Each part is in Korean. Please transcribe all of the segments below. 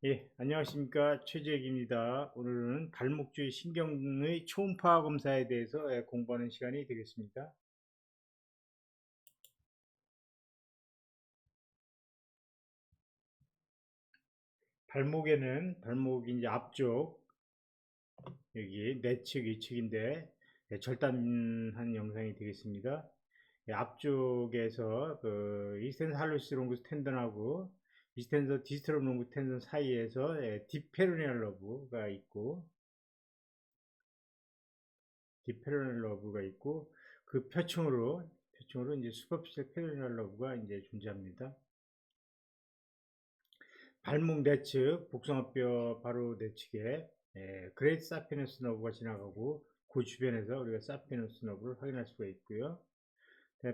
예, 안녕하십니까. 최재익입니다. 오늘은 발목주의 신경의 초음파 검사에 대해서 공부하는 시간이 되겠습니다. 발목이 이제 앞쪽, 여기 내측, 위측인데, 절단한 영상이 되겠습니다. 앞쪽에서 그 이스텐스 할루스 롱구스 텐던하고 이스텐서 디스트럴 롱구스 텐던 사이에서 딥페로니얼 러브가 있고, 그 표층으로 이제 슈퍼피셜 페로니얼 러브가 이제 존재합니다. 발목 내측 복숭아뼈 바로 내측에 그레이트 사피너스 너브가 지나가고 그 주변에서 우리가 사피너스 너브를 확인할 수가 있고요.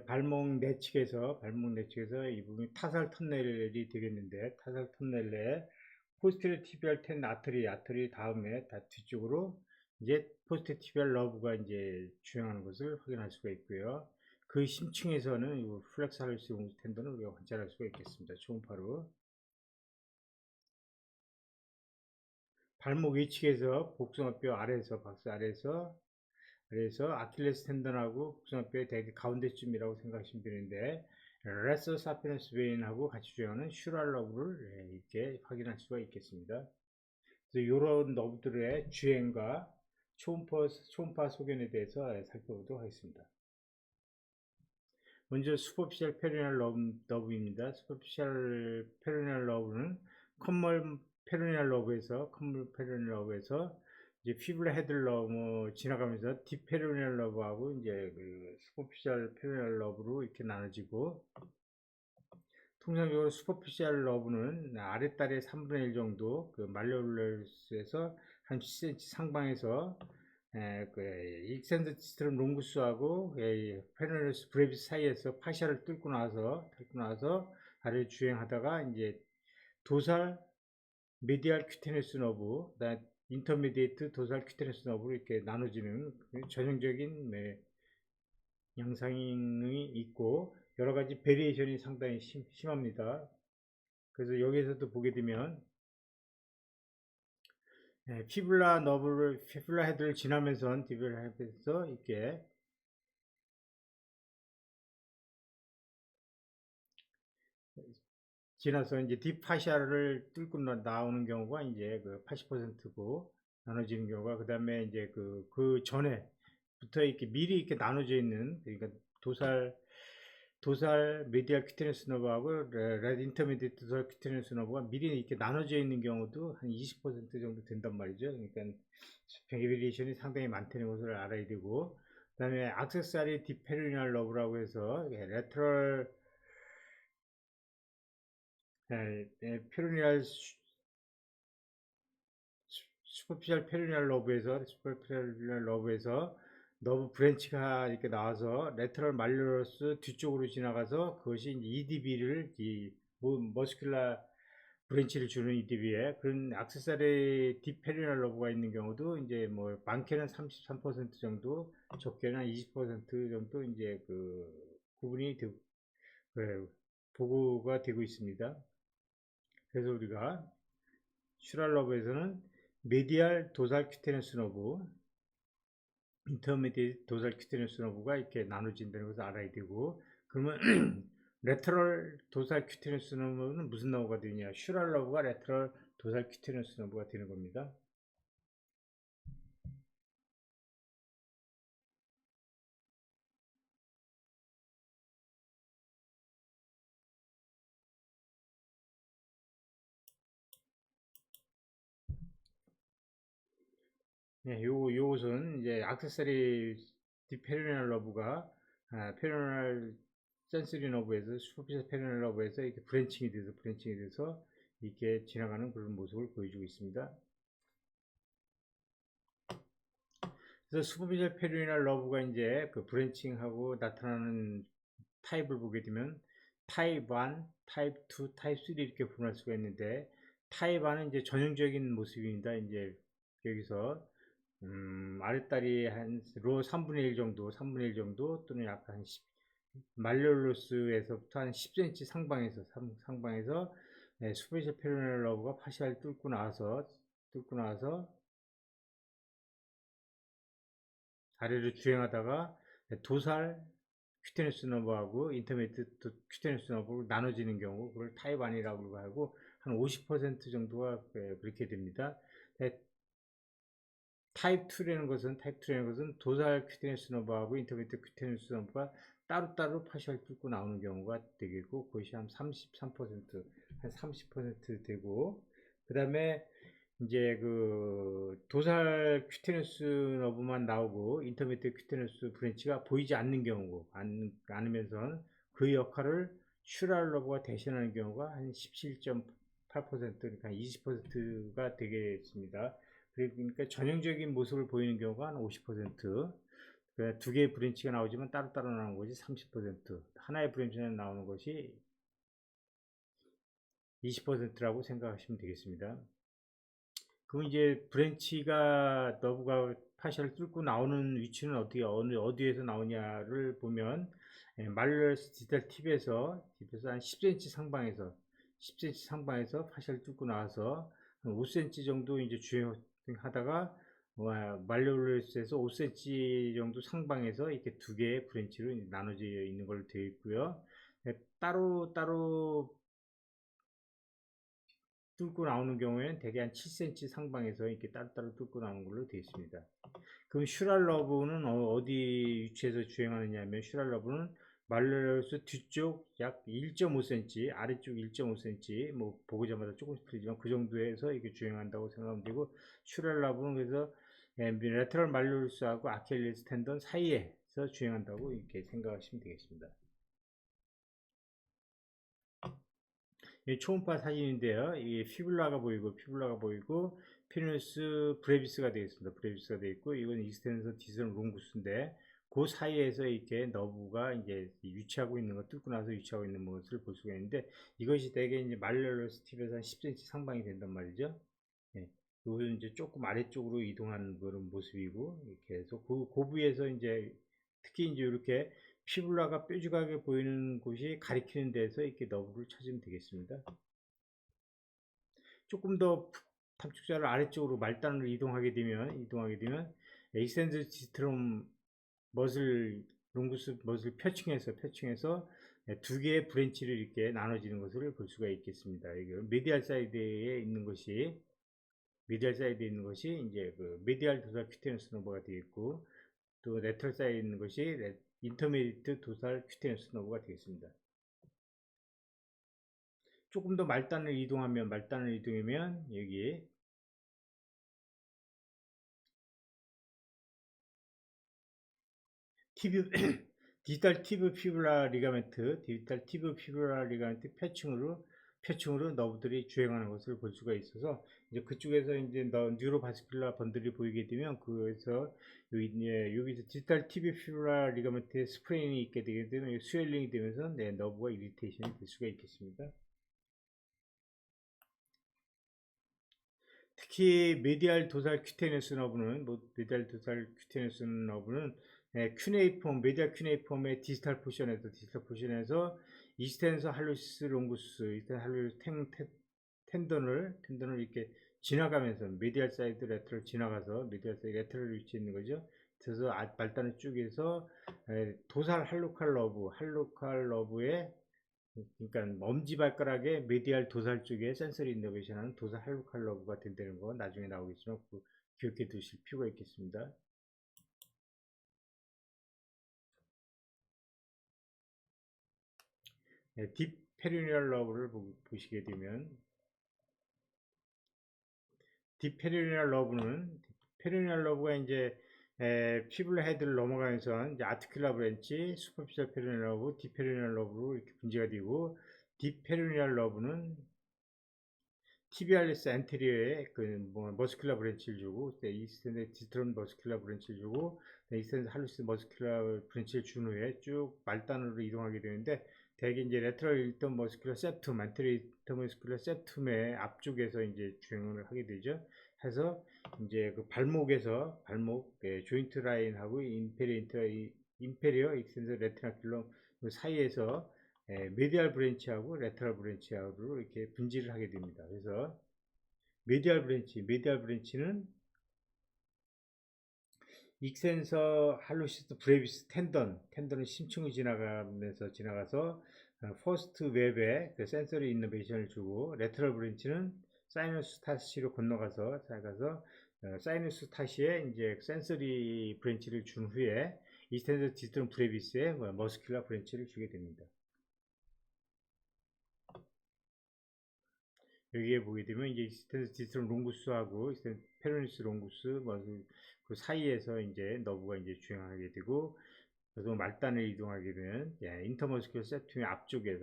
발목 내측에서 이 부분이 타살 터널이 되겠는데, 타살 터널 내에 포스테리어 티비얼 텐 아터리 다음에 다 뒤쪽으로 이제 포스테리어 티비얼 러브가 이제 주행하는 것을 확인할 수가 있고요. 그 심층에서는 이 플렉스 할루스 텐던을 우리가 관찰할 수가 있겠습니다. 초음파로. 발목 위측에서 복숭아뼈 아래에서, 박스 아래에서 아킬레스 텐던하고 복숭아뼈의 대개 가운데쯤이라고 생각하시면 되는데, 레서 사피너스 베인하고 같이 주행하는 슈랄 러브를 이렇게 확인할 수가 있겠습니다. 그래서 이런 너브들의 주행과 초음파 소견에 대해서 살펴보도록 하겠습니다. 먼저 슈퍼피셜 페리널 러브입니다. 슈퍼피셜 페리널 러브는 컴물 페리널 러브에서 이제 피블라 헤드를 넘어 지나가면서 딥 페리널 러브하고 이제 그 슈퍼피셜 페리널 러브로 이렇게 나눠지고, 통상적으로 슈퍼피셜 러브는 아랫다리의 3분의 1 정도, 그 말레올러스에서 한 10cm 상방에서 그 익센드 디스트럼 롱구스하고 페르네스 브레비스 사이에서 파샤를 뚫고 나서 다리를 주행하다가 이제 도살 미디알 큐테너스 너브, 인터미디에이트 도살 큐테너스 너브로 이렇게 나눠지는 전형적인 양상이 있고, 여러 가지 베리에이션이 상당히 심합니다. 그래서 여기에서도 보게 되면 피블라 헤드를 지나면서 이렇게 지나서 이제 딥파샤를 뚫고 나오는 경우가 이제 그 80%고 나눠지는 경우가, 그 다음에 이제 그 전에부터 이렇게 미리 이렇게 나눠져 있는, 그러니까 도살 메디알 큐테너스 너브하고 레드 인터미디에이트 도살 큐테너스 너브가 미리 이렇게 나눠져 있는 경우도 한 20% 정도 된단 말이죠. 그러니까 베리에이션이 상당히 많다는 것을 알아야 되고, 그 다음에 악세사리 디페리널 러브라고 해서 레터럴 페로니얼 슈퍼피셜 페로니얼 러브에서 너브 브랜치가 이렇게 나와서 레터럴 말레로스 뒤쪽으로 지나가서, 그것이 이제 EDB를 머스큘라 브랜치를 주는 EDB에 그런 액세서리 딥페리널 러브가 있는 경우도 이제 뭐 많게는 33% 정도, 적게는 한 20% 정도 이제 그 구분이 되고, 보고가 되고 있습니다. 그래서 우리가 슈랄 러브에서는 메디알 도살 큐테너스 너브, 인터미디에이트 도살 큐테너스 너브가 이렇게 나눠진다는 것을 알아야 되고, 그러면 레터럴 도살 큐테너스 너브는 무슨 너브가 되냐? 슈랄 러브가 레터럴 도살 큐테너스 너브가 되는 겁니다. 요것은 이제 액세서리 디페리널 러브가 페리널 센서리 너브에서 슈퍼피셜 페리널 러브에서 이렇게 브랜칭이 돼서 이렇게 지나가는 그런 모습을 보여주고 있습니다. 그래서 슈퍼피셜 페리널 러브가 이제 그 브랜칭하고 나타나는 타입을 보게 되면 타입 1, 타입 2, 타입 3 이렇게 구분할 수가 있는데, 타입 1은 이제 전형적인 모습입니다. 이제 여기서 아랫다리 한로 3분의 1 정도 또는 약간 말레올로스에서부터 한 10cm 상방에서 슈퍼피셜 페로니얼 러브가 파시알 뚫고 나와서 아래로 주행하다가 도살 큐테너스 너브하고 인터미디트 큐테너스 너브로 나눠지는 경우, 그걸 타입 1이라고 하고 한 50% 정도가 그렇게 됩니다. 타입 2라는 것은 도살 큐테너스 너브하고 인터미디트 큐테너스 너브가 따로따로 파시알 뚫고 나오는 경우가 되겠고, 그것이 한 33%, 한 30% 되고, 그 다음에 이제 그 도살 큐테너스 너브만 나오고 인터미디트 큐테너스 브랜치가 보이지 않는 경우고, 않으면서 그 역할을 슈랄 너브가 대신하는 경우가 한 17.8%, 그러니까 20%가 되겠습니다. 그러니까 전형적인 모습을 보이는 경우가 한 50%, 두 개의 브랜치가 나오지만 따로따로 나오는 것이 30%, 하나의 브랜치가 나오는 것이 20%라고 생각하시면 되겠습니다. 그럼 이제 브랜치가 너브가 파시를 뚫고 나오는 위치는 어디에서 나오냐를 보면, 말러스 디지털 팁에서 한 10cm 상방에서 파시를 뚫고 나와서 5cm 정도 이제 주행하다가 말러스에서 5cm 정도 상방에서 이렇게 두 개의 브랜치로 나눠져 있는 걸로 되어 있고요. 따로 뚫고 나오는 경우에는 대개 한 7cm 상방에서 이렇게 따로따로 뚫고 나오는 걸로 되어 있습니다. 그럼 슈랄러브는 어디 위치에서 주행하느냐 하면, 슈랄러브는 말러스 뒤쪽 약 1.5cm, 아래쪽 1.5cm, 뭐 보고자마다 조금씩 틀리지만 그 정도에서 이렇게 주행한다고 생각하면 되고, 슈랄러브는 그래서 레터럴 말러스하고 아킬레스 텐던 사이에서 주행한다고 이렇게 생각하시면 되겠습니다. 이 초음파 사진인데요. 이 피블라가 보이고 피누스 브레비스가 되겠습니다. 브레비스가 되어 있고, 이건 익스텐서 디슨 롱구스인데, 그 사이에서 이렇게 너브가 이제 위치하고 있는 거, 뚫고 나서 위치하고 있는 것을 볼 수가 있는데, 이것이 대개 이제 말레러스 팁에서 한 10cm 상방이 된단 말이죠. 예. 이것은 이제 조금 아래쪽으로 이동하는 그런 모습이고, 이렇게 해서 그 부위에서 이제 특히 이제 이렇게 피블라가 뾰족하게 보이는 곳이 가리키는 데서 이렇게 너브를 찾으면 되겠습니다. 조금 더 탐축자를 아래쪽으로 말단으로 이동하게 되면 에이센드 지트롬 머슬 롱구스 머슬 표층에서 두 개의 브랜치를 이렇게 나눠지는 것을 볼 수가 있겠습니다. 이게 메디알 사이드에 있는 것이 이제 그 메디알 도살 큐테너스 너브가 되어 있고, 또 레터럴 사이드에 있는 것이 인터미디트 도살 큐테너스 너브가 되겠습니다. 조금 더 말단을 이동하면 여기 TV 디지털 티브 피브라 리가멘트 표층으로 너브들이 주행하는 것을 볼 수가 있어서, 이제 그쪽에서 이제 뉴로바스큘라 번들이 보이게 되면, 그에서 여기서 디지털 티브 피브라 리가멘트에 스프레인이 있게 되게 되면 스웰링이 되면서 너브가 이리테이션이 될 수가 있겠습니다. 특히 메디알 도살 큐테너스 너브는 메디알 큐네이폼의 디지털 포션에서 이스텐서 할루시스 롱구스, 텐던을 이렇게 지나가면서 메디알 사이드 레터를 지나가서 메디알 사이드 레터럴 위치에 있는 거죠. 그래서 말단을 쭉해서 도살 할로칼 러브의, 그러니까 엄지발가락의 메디알 도살 쪽에 센서리 이너베이션 하는 도살 할로칼 러브가 된다는 거 나중에 나오겠지만 기억해 두실 필요가 있겠습니다. 딥 페리니얼 러브를 보시게 되면, 페리니얼 러브가 이제 피블라 헤드를 넘어가면서 이제 아티큘라 브랜치, 슈퍼피셜 페리니얼 러브, 딥 페리니얼 러브로 이렇게 분재가 되고, 딥 페리니얼 러브는 티비알리스 안테리어에 머스큘라 브랜치를 주고, 이스텐드 디스트론 머스큘라 브랜치를 주고, 이스텐드 할루스 머스큘라 브랜치를 준 후에 쭉 말단으로 이동하게 되는데, 대개 이제 레터럴 일턴 머스큘라 septum, 안테리어 머스큘라 septum의 앞쪽에서 이제 주행을 하게 되죠. 해서 이제 그 발목 조인트 라인하고 인페리어 익스텐서 레티나큘럼 사이에서 메디알 브랜치하고 레터럴 브랜치하고 이렇게 분지를 하게 됩니다. 그래서 메디알 브랜치는 익센서 할로시스 브레비스 텐던은 심층을 지나가서 퍼스트 웹에 그 센서리 이너베이션을 주고, 레터럴 브랜치는 사이너스 타시로 건너가서 사이너스 타시에 이제 센서리 브랜치를 준 후에 이스텐서 디스턴 브레비스에 머스큘라 브랜치를 주게 됩니다. 여기에 보게 되면 이제 이스텐스 디스턴 롱구스하고 이스텐스 페로니스 롱구스 그 사이에서 이제 너브가 이제 주행하게 되고, 그래서 말단을 이동하게 되면 인터머스큘러 세툼의 앞쪽에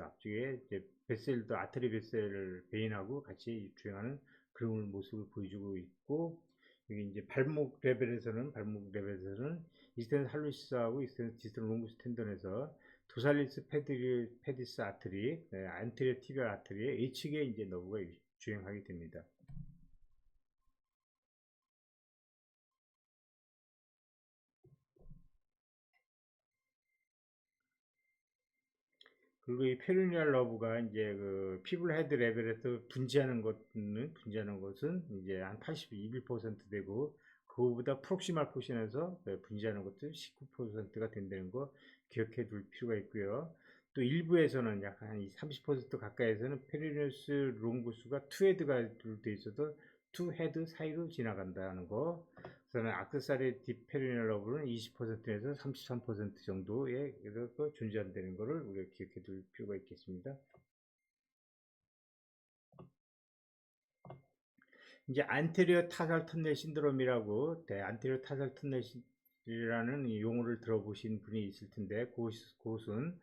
이제 베셀도 아트리 베셀을 베인하고 같이 주행하는 그런 모습을 보여주고 있고, 여기 이제 발목 레벨에서는 이스텐스 할루시스하고 이스텐스 디스턴 롱구스 텐던에서 도살리스 페디스 아트리, 안테리어 티비얼 아트리의 H측에 이제 너브가 주행하게 됩니다. 그리고 이 페르니얼 러브가 이제 그 피블 헤드 레벨에서 분지하는 것은 이제 한 82% 되고, 그거보다 프록시말 포션에서 분지하는 것도 19%가 된다는 거 기억해 둘 필요가 있고요. 또 일부에서는 약 한 30% 가까이에서는 페르니얼스 롱구스가 투 헤드가 돼 있어서 투 헤드 사이로 지나간다는 거. 그다음에 악세사리 딥페리널 러브는 20%에서 33% 정도의 존재한다는 것을 우리가 기억해 둘 필요가 있겠습니다. 이제 안테리어 타살 터널 신드롬이라고, 안테리어 타살 터널이라는 용어를 들어보신 분이 있을 텐데, 그것은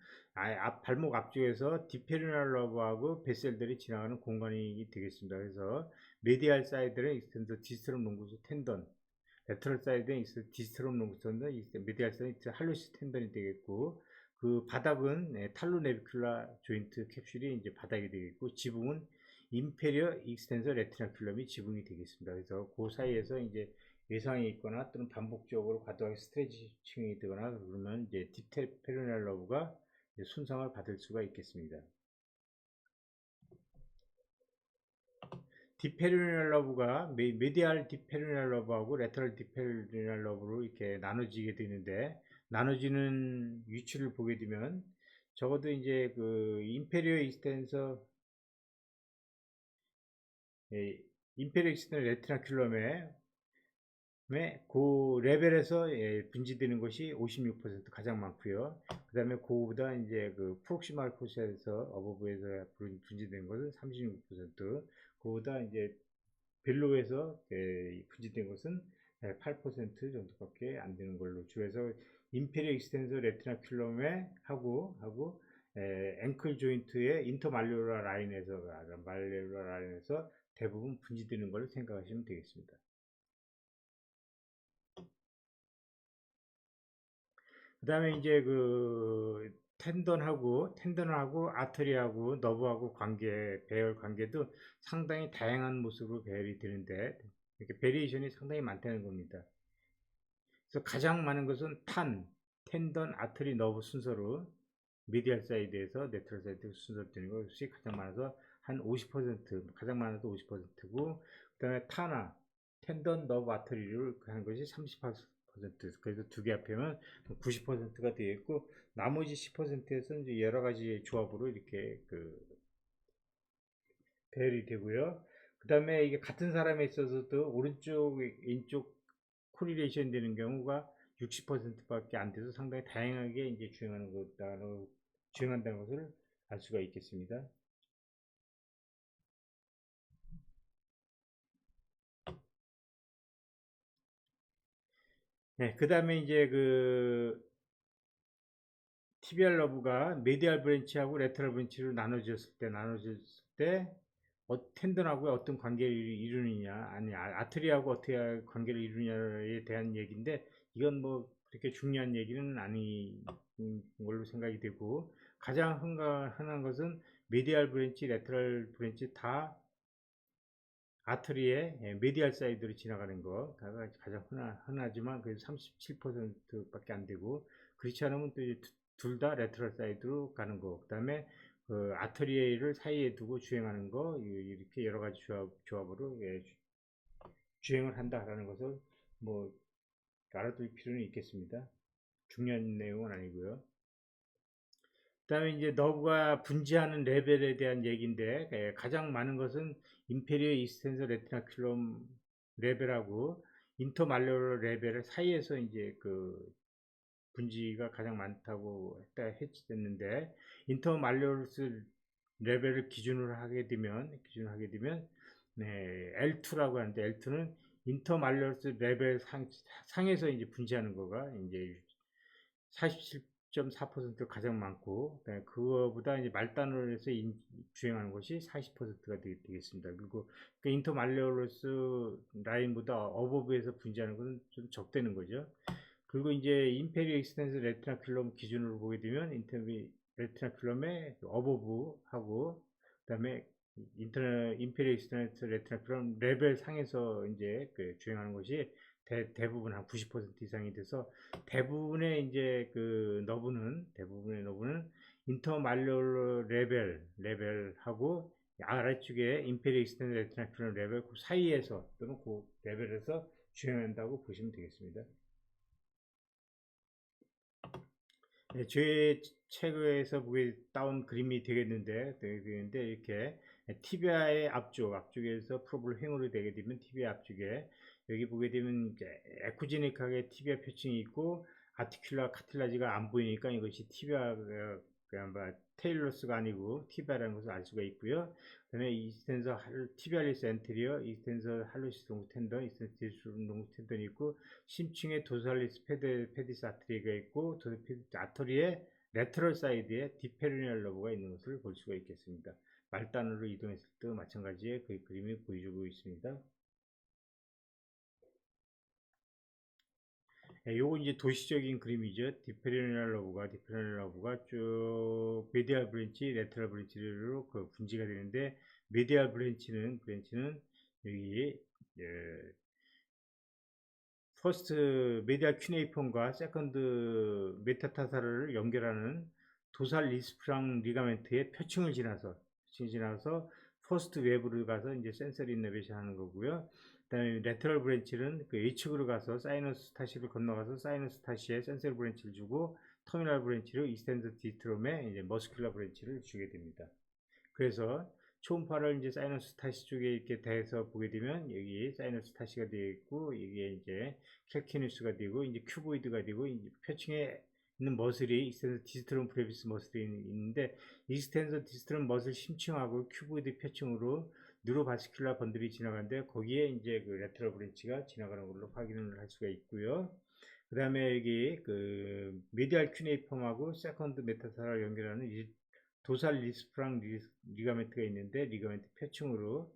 발목 앞쪽에서 디페리널 러브하고 베셀들이 지나가는 공간이 되겠습니다. 그래서 메디알 사이드는 익스텐더 디스트럼 롱구스 텐던, 레터럴 사이드에 디스트롬 롱스턴은 미디알 사이드 할로시 텐던이 되겠고, 그 바닥은 탈로 네비큘라 조인트 캡슐이 이제 바닥이 되겠고, 지붕은 인페리어 익스텐서 레티나큘럼이 지붕이 되겠습니다. 그래서 그 사이에서 이제 외상이 있거나 또는 반복적으로 과도하게 스트레칭이 되거나 그러면 이제 디테페르널 러브가 손상을 받을 수가 있겠습니다. 디페르널 러브가 메디알 디페르널 러브하고 레터럴 디페르널 러브로 이렇게 나눠지게 되는데, 나눠지는 위치를 보게 되면 적어도 이제 그 인페리어 익스텐서 레티나큘럼에 그 레벨에서 분지되는 것이 56% 가장 많고요. 그 다음에 그거보다 이제 그 프록시말 포스에서 어버브에서 분지되는 것은 36%, 그거보다 이제 벨로에서 분지된 것은 8% 정도밖에 안 되는 걸로 주해서 인페리어 익스텐서 레티나큘럼에 하고 앵클 조인트의 인터말레올라 라인에서 대부분 분지되는 걸로 생각하시면 되겠습니다. 그 다음에 이제 그 텐던하고 아터리하고 너브하고 배열 관계도 상당히 다양한 모습으로 배열이 되는데, 이렇게 베리에이션이 상당히 많다는 겁니다. 그래서 가장 많은 것은 텐던, 아터리, 너브 순서로 미디얼 사이드에서 네트럴 사이드 순서로 되는 것이 가장 많아서 한 50%, 가장 많아도 50%고, 그 다음에 텐던, 너브, 아터리를 하는 것이 38%, 그래서 두 개 합하면 90%가 되어 있고, 나머지 10%에서 이제 여러 가지 조합으로 이렇게 배열이 되고요. 그 다음에 이게 같은 사람에 있어서도 오른쪽, 왼쪽 코리레이션 되는 경우가 60%밖에 안 돼서 상당히 다양하게 이제 주행한다는 것을 알 수가 있겠습니다. 네, 그 다음에 이제 그 TBR 러브가 메디알 브랜치하고 레터럴 브랜치로 나눠졌을 때 텐던하고 어떤 관계를 이루느냐, 아니 아트리하고 어떻게 관계를 이루느냐에 대한 얘기인데, 이건 뭐 그렇게 중요한 얘기는 아닌 걸로 생각이 되고, 가장 흔한 것은 메디알 브랜치, 레터럴 브랜치 다 아트리의 메디알 사이드로 지나가는 거 가장 흔하지만 그래도 37%밖에 안 되고, 그렇지 않으면 또 둘 다 레터럴 사이드로 가는 거, 그 다음에 그 아터리에를 사이에 두고 주행하는 거, 이렇게 여러 가지 조합으로 주행을 한다라는 것을 뭐 알아둘 필요는 있겠습니다. 중요한 내용은 아니고요. 그 다음에 이제 너브가 분지하는 레벨에 대한 얘기인데, 가장 많은 것은 인페리어 이스텐서 레티나큘럼 레벨하고 인터말레올 레벨 사이에서 이제 그 분지가 가장 많다고 했는데, 인터말레올스 레벨을 기준으로 하게 되면 네, L2라고 하는데, L2는 인터말레올스 레벨 상에서 이제 분지하는 거가 이제 47.4% 가장 많고, 그거보다 이제 말단으로 해서 주행하는 것이 40%가 되겠습니다. 그리고 그 인터말레올스 라인보다 어버브에서 분지하는 것은 좀 적대는 거죠. 그리고 이제 인페리어 익스텐스 레티나큘럼 기준으로 보게 되면 레티나큘럼의 어버브하고, 그다음에 인페리어 익스텐스 레티나큘럼 레벨 상에서 이제 그 주행하는 것이 대부분 한 90% 이상이 돼서, 대부분의 이제 그 대부분의 너브는 인터말레올 레벨하고 아래쪽에 인페리어 익스텐스 레티나큘럼 레벨 그 사이에서 또는 그 레벨에서 주행한다고 보시면 되겠습니다. 네, 제 책에서 보게 따온 그림이 되겠는데, 이렇게 티비아의 앞쪽에서 프로블 횡으로 되게 되면 티비아 앞쪽에 여기 보게 되면 이제 에쿠제닉하게 티비아 표층이 있고 아티큘라 카틸라지가 안 보이니까 이것이 티비아가 테일러스가 아니고 티비아라는 것을 알 수가 있고요. 그다음에 이스텐서 티비알리스 엔테리어, 이스텐서 할로시스 롱 텐던, 이스텐서 롱 텐던이 있고, 심층에 도살리스 페디스 아트리가 있고, 아터리의 레터럴 사이드에 디페르니얼 러브가 있는 것을 볼 수가 있겠습니다. 말단으로 이동했을 때 마찬가지의 그 그림이 보여주고 있습니다. 요거 이제 도시적인 그림이죠. 디페리널 러브가 쭉 메디알 브랜치, 레터럴 브랜치로 그 분지가 되는데, 메디알 브랜치는 여기 퍼스트 메디알 큐네이폰과 세컨드 메타타사를 연결하는 도살 리스프랑 리가멘트의 표층을 지나서 퍼스트 웨브로 가서 이제 센서리 이너베이션 하는 거고요. 그다음에 레터럴 브랜치는 그 H축으로 가서 사이너스 타시를 건너가서 사이너스 타시에 센서리 브랜치를 주고, 터미널 브랜치로 이스텐드 디스트롬에 이제 머스큘러 브랜치를 주게 됩니다. 그래서 초음파를 이제 사이너스 타시 쪽에 이렇게 대해서 보게 되면 여기 사이너스 타시가 되어 있고, 이게 이제 캘키누스가 되고, 이제 큐보이드가 되고, 이제 표층에 있는 머슬이 이스텐서 디스트롬 프레비스 머슬이 있는데, 이스텐서 디스트롬 머슬 심층하고 큐보이드 표층으로 뉴로바스큘라 번들이 지나가는데, 거기에 이제 그 레터럴 브랜치가 지나가는 걸로 확인을 할 수가 있고요. 그 다음에 여기 그 메디알 큐네이폼하고 세컨드 메타사를 연결하는 도살 리스프랑 리가멘트가 있는데, 리가멘트 표층으로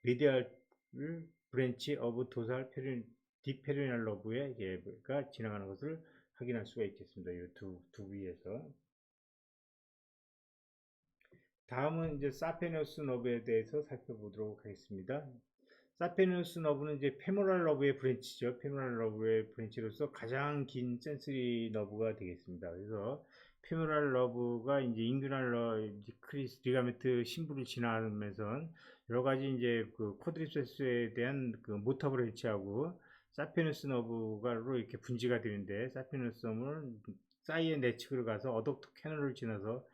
메디알 브랜치 오브 도살 디페리널 러브가 지나가는 것을 확인할 수가 있겠습니다. 이 두 부위에서. 다음은 이제 사페누스 너브에 대해서 살펴보도록 하겠습니다. 사페누스 너브는 이제 페모랄 러브의 브랜치죠. 페모랄 러브의 브랜치로서 가장 긴 센서리 너브가 되겠습니다. 그래서 페모랄 러브가 이제 인규날 디크리스 리가멘트 심부를 지나면서 여러 가지 이제 그 쿼드리셉스에 대한 그 모터 브랜치하고 사페누스 너브가로 이렇게 분지가 되는데, 사페누스 너브는 사이의 내측으로 가서 어덕터 캐널을 지나서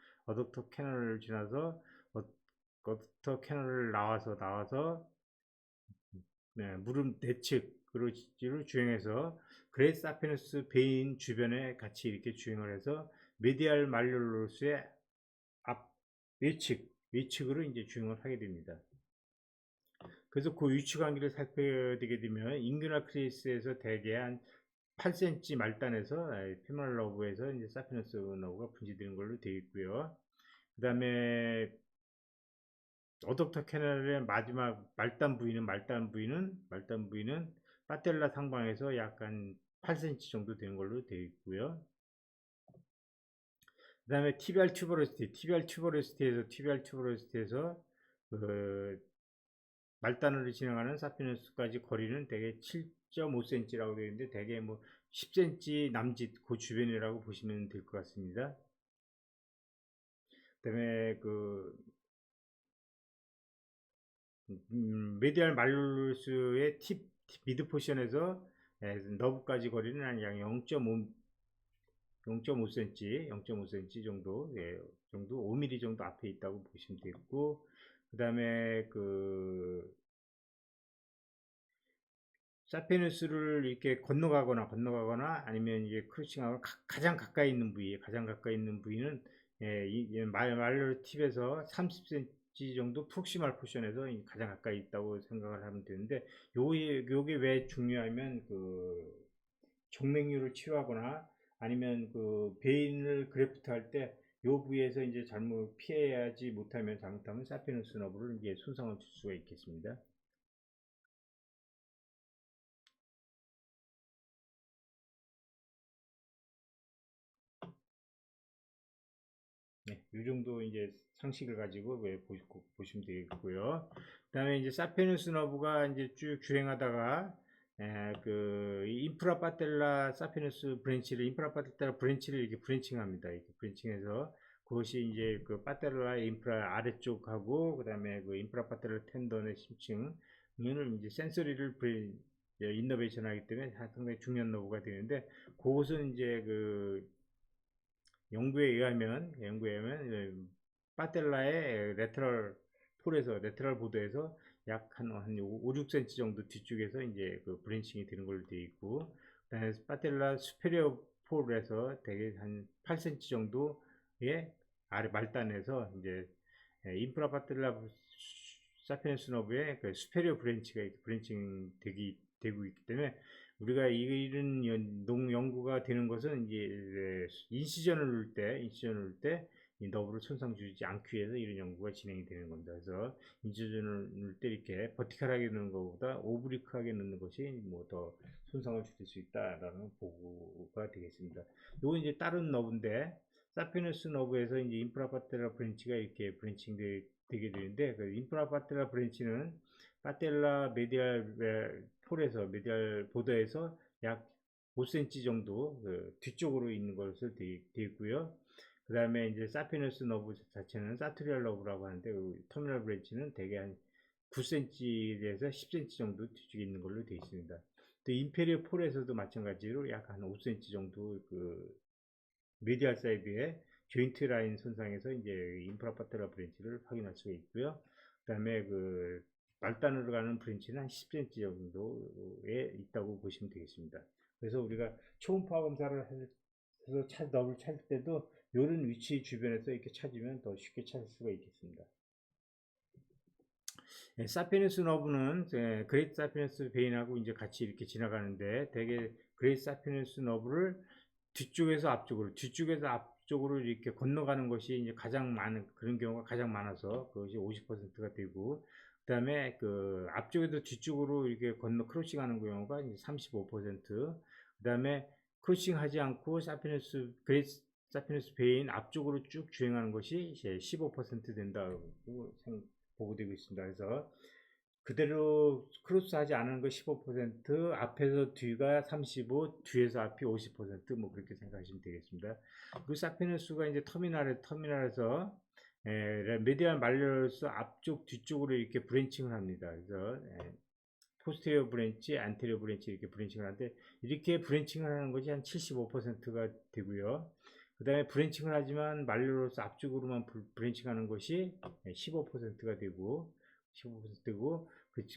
어덕터 캐널을 나와서 네, 무릎 내측으로 주행해서 그레이스 아페누스 베인 주변에 같이 이렇게 주행을 해서 메디알 말룰로스의 앞 외측으로 이제 주행을 하게 됩니다. 그래서 그 위치 관계를 살펴보게 되면 인규나 크리스에서 대개 한 8cm 말단에서 페모랄 러브에서 이제 사페누스 너브가 분지되는 걸로 되어 있고요. 그 다음에 어댑터 캐널의 마지막 말단 부위는 파텔라 상방에서 약간 8cm 정도 되는 걸로 되어 있고요. 그 다음에 티비알 튜버로시티에서 그 말단으로 진행하는 사피누스까지 거리는 대개 0.5cm라고 되어 있는데 대개 뭐 10cm 남짓 그 주변이라고 보시면 될 것 같습니다. 그다음에 그 메디알 말루스의 팁 미드 포션에서 너브까지 거리는 한 약 0.5cm, 0.5cm 정도, 정도 5mm 정도 앞에 있다고 보시면 되겠고, 그 다음에 그 사페누스를 이렇게 건너가거나 아니면 이제 크루싱하고 가장 가까이 있는 부위는 말로 팁에서 30cm 정도 프록시말 포션에서 가장 가까이 있다고 생각을 하면 되는데, 요게 왜 중요하면 그 정맥류를 치료하거나 아니면 그 베인을 그래프트 할 때 요 부위에서 이제 잘못 피해야지 못하면 잘못하면 사페누스 너브를 이제 손상을 줄 수가 있겠습니다. 네, 이 정도 이제 상식을 가지고 보시면 되겠고요. 그다음에 이제 사페누스 너브가 이제 쭉 주행하다가 그 인프라 파텔라 사페누스 브랜치를 이렇게 브랜칭합니다. 이렇게 브랜칭해서 그것이 이제 그 파텔라 인프라 아래쪽하고 그다음에 그 인프라 파텔라 텐던의 심층을 이제 센서리를 인너베이션 하기 때문에 상당히 중요한 너브가 되는데 그것은 이제 그 연구에 의하면 파텔라의 레터럴 보드에서 약 한 5, 6cm 정도 뒤쪽에서 이제 그 브랜칭이 되는 걸로 되어 있고, 그다음에 파텔라 수페리어 폴에서 대개 한 8cm 정도의 아래 말단에서 이제 인프라 파텔라 사피엔스 너브의 그 수페리어 브랜치가 브랜칭 되고 있기 때문에 우리가 이런 연구가 되는 것은 이제 인시전을 넣을 때 이 너브를 손상 주지 않기 위해서 이런 연구가 진행이 되는 겁니다. 그래서 인시전을 넣을 때 이렇게 버티컬하게 넣는 것보다 오브리크하게 넣는 것이 뭐 더 손상을 줄일 수 있다라는 보고가 되겠습니다. 요건 이제 다른 너브인데 사피누스 너브에서 이제 인프라파텔라 브랜치가 이렇게 브랜칭 되게 되는데 그 인프라파텔라 브랜치는 파텔라 메디알 메디알 보드에서 약 5cm 정도 그 뒤쪽으로 있는 것으로 되어 있고요. 그 다음에 이제 사피누스 너브 자체는 사투리얼 너브라고 하는데 그 터미널 브랜치는 대개 한 9cm에서 10cm 정도 뒤쪽에 있는 걸로 되어 있습니다. 또 임페리어 폴에서도 마찬가지로 약 한 5cm 정도 그 메디알 사이드에 조인트 라인 손상에서 이제 인프라파텔라 브랜치를 확인할 수가 있고요. 그 다음에 그 말단으로 가는 브랜치는 한 10cm 정도에 있다고 보시면 되겠습니다. 그래서 우리가 초음파 검사를 해서 너블 찾을 때도 이런 위치 주변에서 이렇게 찾으면 더 쉽게 찾을 수가 있겠습니다. 사피누스 너브는 그레이트 사피누스 베인하고 이제 같이 이렇게 지나가는데 대개 그레이트 사피누스 너브를 뒤쪽에서 앞쪽으로 이렇게 건너가는 것이 이제 가장 많은 그런 경우가 가장 많아서 그것이 50%가 되고, 그다음에 그 앞쪽에도 뒤쪽으로 이렇게 크로싱하는 경우가 이제 35%, 그다음에 크로싱하지 않고 사피누스 베인 앞쪽으로 쭉 주행하는 것이 이제 15% 된다고 보고되고 있습니다. 그래서 그대로 크로스하지 않은 거 15%, 앞에서 뒤가 35, 뒤에서 앞이 50%뭐 그렇게 생각하시면 되겠습니다. 그 사피누스가 이제 터미널에서 메디안 말려서 앞쪽 뒤쪽으로 이렇게 브랜칭을 합니다. 그래서 포스테리어 브랜치, 안테리어 브랜치 이렇게 브랜칭을 하는데 이렇게 브랜칭을 하는 것이 한 75%가 되고요. 그 다음에 브랜칭을 하지만 말려로서 앞쪽으로만 브랜칭하는 것이 15%가 되고 15%고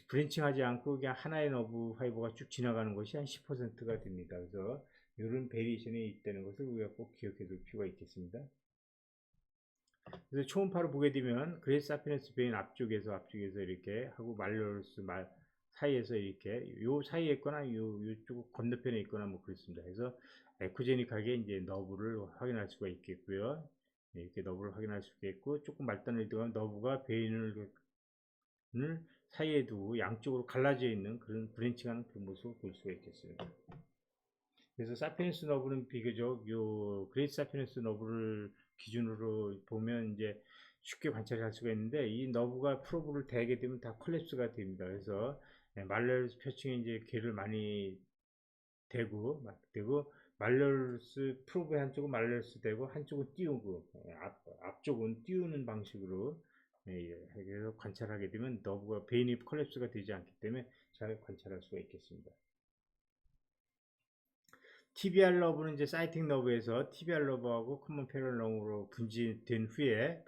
브랜칭하지 않고 그냥 하나의 너브 파이버가 쭉 지나가는 것이 한 10%가 됩니다. 그래서 이런 베리에이션이 있다는 것을 우리가 꼭 기억해 둘 필요가 있겠습니다. 그래서 초음파를 보게 되면 그레이스 사피누스 베인 앞쪽에서 이렇게 하고 말로스 사이에서 이렇게 요 사이에 있거나 요쪽 건너편에 있거나 뭐 그렇습니다. 그래서 에코제닉하게 이제 너브를 확인할 수가 있겠고요. 이렇게 너브를 확인할 수 있겠고, 조금 말단을 들어가면 너브가 베인을 사이에 두고 양쪽으로 갈라져 있는 그런 브랜칭하는 그 모습을 볼 수가 있겠습니다. 그래서 사피누스 너브는 비교적 요 그레이트 사피누스 너브를 기준으로 보면 이제 쉽게 관찰할 수가 있는데, 이 너브가 프로브를 대게 되면 다 콜랩스가 됩니다. 그래서 말레루스 표층에 이제 괴를 많이 대고 말레루스 프로브의 한쪽은 말레루스 대고 한쪽은 띄우고 앞쪽은 띄우는 방식으로 그래서 관찰하게 되면 너브가 베인이 콜랩스가 되지 않기 때문에 잘 관찰할 수가 있겠습니다. TBR 러브는 이제 사이팅 러브에서 TBR 러브하고 커먼 페럴 러브로 분지된 후에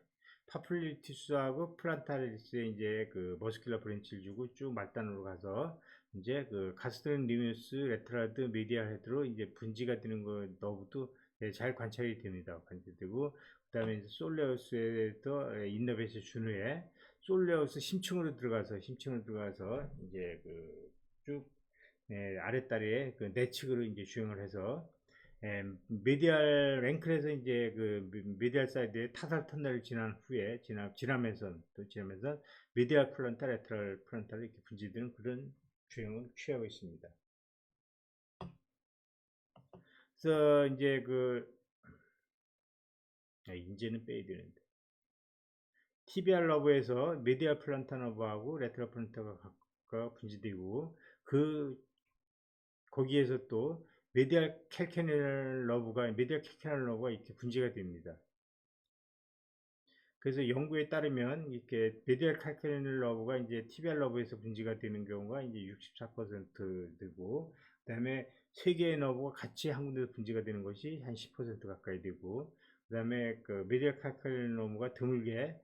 파플리티스하고 플란타리스에 이제 그 머스큘러 브랜치를 주고 쭉 말단으로 가서 이제 그 가스트렌 리뮤스 레트라드 미디알 헤드로 이제 분지가 되는 거 너브도 잘 관찰이 됩니다. 관찰되고 그다음에 이제 솔레우스에서 인너베이스 준 후에 솔레우스 심층으로 들어가서 이제 그쭉 아랫다리에 그 내측으로 이제 주행을 해서 미디알 랭클에서 이제 그 미디알 사이드에 타살 터널을 지난 후에 지나면서 미디알 플란타 레터럴 플란타를 이렇게 분지되는 그런 주행을 취하고 있습니다. 그래서 이제 이제는 빼야 되는데 TBR 러브에서 미디알 플란타 너브하고 레터럴 플란타가 분지되고 거기에서 또 미디알 캘캐넬 러브가 이렇게 분지가 됩니다. 그래서 연구에 따르면 이렇게 미디알 캘캐넬 러브가 이제 TBR 러브에서 분지가 되는 경우가 이제 64% 되고, 그다음에 세 개의 러브가 같이 한 군데서 분지가 되는 것이 한 10% 가까이 되고, 그다음에 그 미디알 캘캐넬 러브가 드물게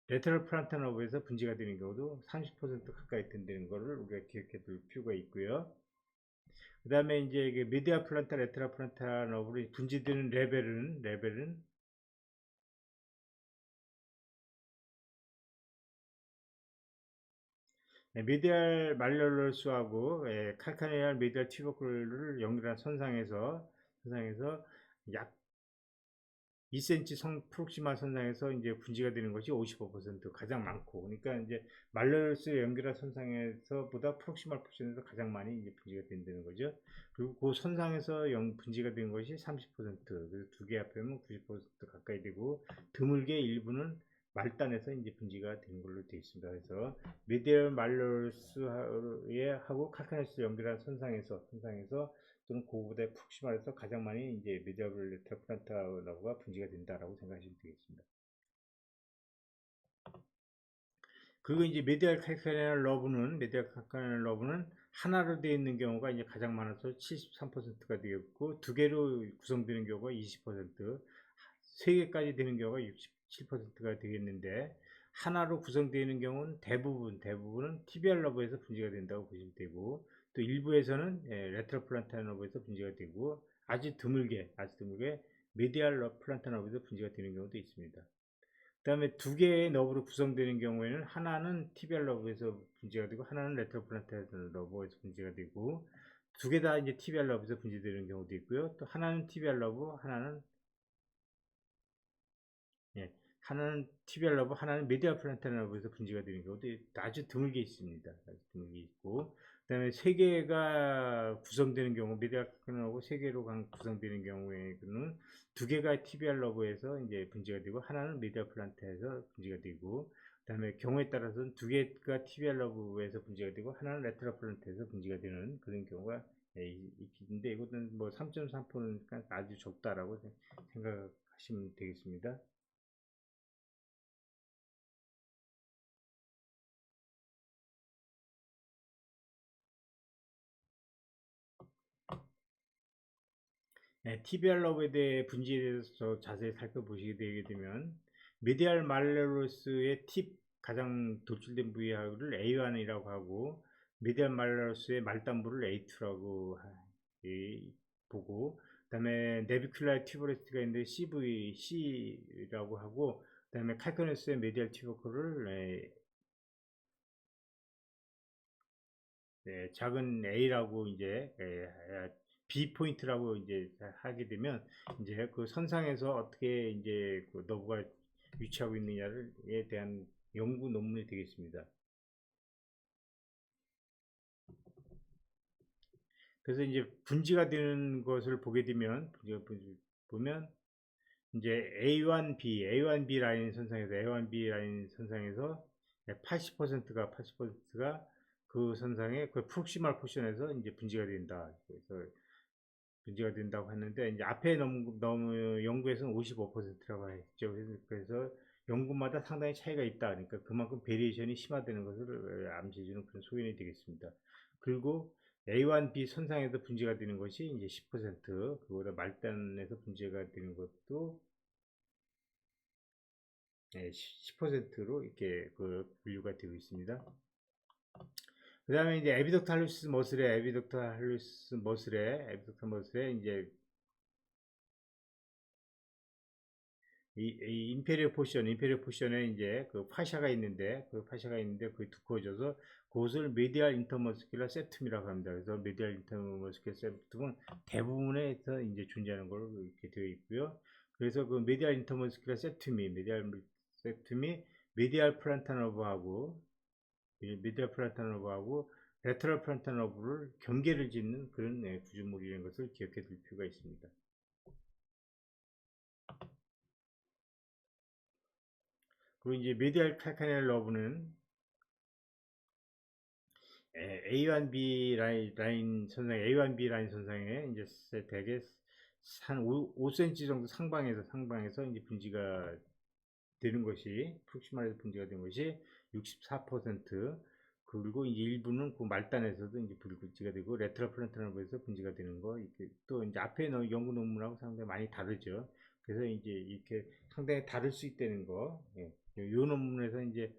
레터럴 플란타 러브에서 분지가 되는 경우도 30% 가까이 된다는 것을 우리가 기억해 둘 필요가 있고요. 그 다음에 이제 미디아 플란타, 레트라 플란타 너브로 분지되는 레벨은 미디알 말렐러스하고 칼카네알 미디알 튜버클을 연결한 선상에서 약 2cm 프록시마 선상에서 이제 분지가 되는 것이 55% 가장 많고, 그러니까 이제 말레르스 연결한 선상에서보다 프록시말 포션에서 가장 많이 이제 분지가 된다는 거죠. 그리고 그 선상에서 분지가 된 것이 30%, 그래서 두 개 합하면 90% 가까이 되고, 드물게 일부는 말단에서 이제 분지가 되는 걸로 되어 있습니다. 그래서 미디얼 말레르스에 하고 칼카네스 연결한 선상에서 또는 그거보다 푹심해서 가장 많이 이제 미디어블 트라플란타가 분지가 된다라고 생각하시면 되겠습니다. 그리고 이제 미디얼 칼카넬 러브는 하나로 되어 있는 경우가 이제 가장 많아서 73%가 되었고, 두 개로 구성되는 경우가 20%, 세 개까지 되는 경우가 67%가 되겠는데, 하나로 구성되어 있는 경우는 대부분은 TBR 러브에서 분지가 된다고 보시면 되고, 또 일부에서는 레트로 플란타 러브에서 분지가 되고, 아주 드물게 미디알 플란타 러브에서 분지가 되는 경우도 있습니다. 그 다음에 두 개의 너브로 구성되는 경우에는 하나는 TBR 러브에서 분지가 되고, 하나는 레트로 플란타 러브에서 분지가 되고, 두 개 다 이제 TBR 러브에서 분지되는 경우도 있고요. 또 하나는 TBR 러브, 예, 하나는 TBR 러브, 하나는 미디어 플란타 러브에서 분지가 되는 경우도 아주 드물게 있습니다. 아주 드물게 있고, 그 다음에 세 개가 구성되는 경우, 미디어 플란타 러브 세 개로 구성되는 경우에는 두 개가 TBR 러브에서 이제 분지가 되고, 하나는 미디어 플란타에서 분지가 되고, 그 다음에 경우에 따라서는 두 개가 TBR 러브에서 분지가 되고, 하나는 레트로 플란타에서 분지가 되는 그런 경우가 있는데, 이것은 뭐 3.3%니까 아주 적다라고 생각하시면 되겠습니다. TBR 러브에 대해 분지에 대해서 자세히 살펴보시게 되게 되면, 미디알 말레로스의 팁 가장 돌출된 부위를 A1이라고 하고, 미디알 말레로스의 말단부를 A2라고 보고, 그 다음에 네비큘라의 튜버레스트가 있는데 C라고 하고, 그 다음에 칼커네스의 미디알 튜버클을 작은 A라고 이제 B 포인트라고 이제 하게 되면, 이제 그 선상에서 어떻게 이제 그 너브가 위치하고 있느냐에 대한 연구 논문이 되겠습니다. 그래서 이제 분지가 되는 것을 보게 되면, 보면 이제 A1B 라인 선상에서 80%가 그 선상에 그 프록시멀 포션에서 이제 분지가 된다. 그래서 분지가 된다고 했는데 이제 앞에 너무 연구에서는 55%라고 했죠. 그래서 연구마다 상당히 차이가 있다. 그러니까 그만큼 베리에이션이 심화되는 것을 암시해주는 그런 소견이 되겠습니다. 그리고 A1B 선상에서 분지가 되는 것이 이제 10%, 그보다 말단에서 분지가 되는 것도 10%로 이렇게 그 분류가 되고 있습니다. 그 다음에 이제 에비덕탈루스 머슬에 이제 이 임페리얼 포션에 이제 그 파샤가 있는데 그게 두꺼워져서 그것을 메디알 인터머스큘러 septum이라고 합니다. 그래서 메디알 인터머스큘러 septum은 대부분에서 이제 존재하는 걸로 이렇게 되어 있고요. 그래서 그 메디알 메디알 플란타 너브하고 레터럴 플란타 너브를 경계를 짓는 그런 구조물이라는 것을 기억해 둘 필요가 있습니다. 그리고 이제 메디알 칼카넬 러브는 A1B 라인 선상에 이제 대개 한 5cm 정도 상방에서 이제 분지가 되는 것이 프록시말에서 분지가 된 것이 64%, 그리고 이제 일부는 그 말단에서도 이제 분지가 되고 레트럴 플란타너브에서 분지가 되는 거, 이렇게 또 이제 앞에 연구 논문하고 상당히 많이 다르죠. 그래서 이제 이렇게 상당히 다를 수 있다는 거. 예. 이 논문에서 이제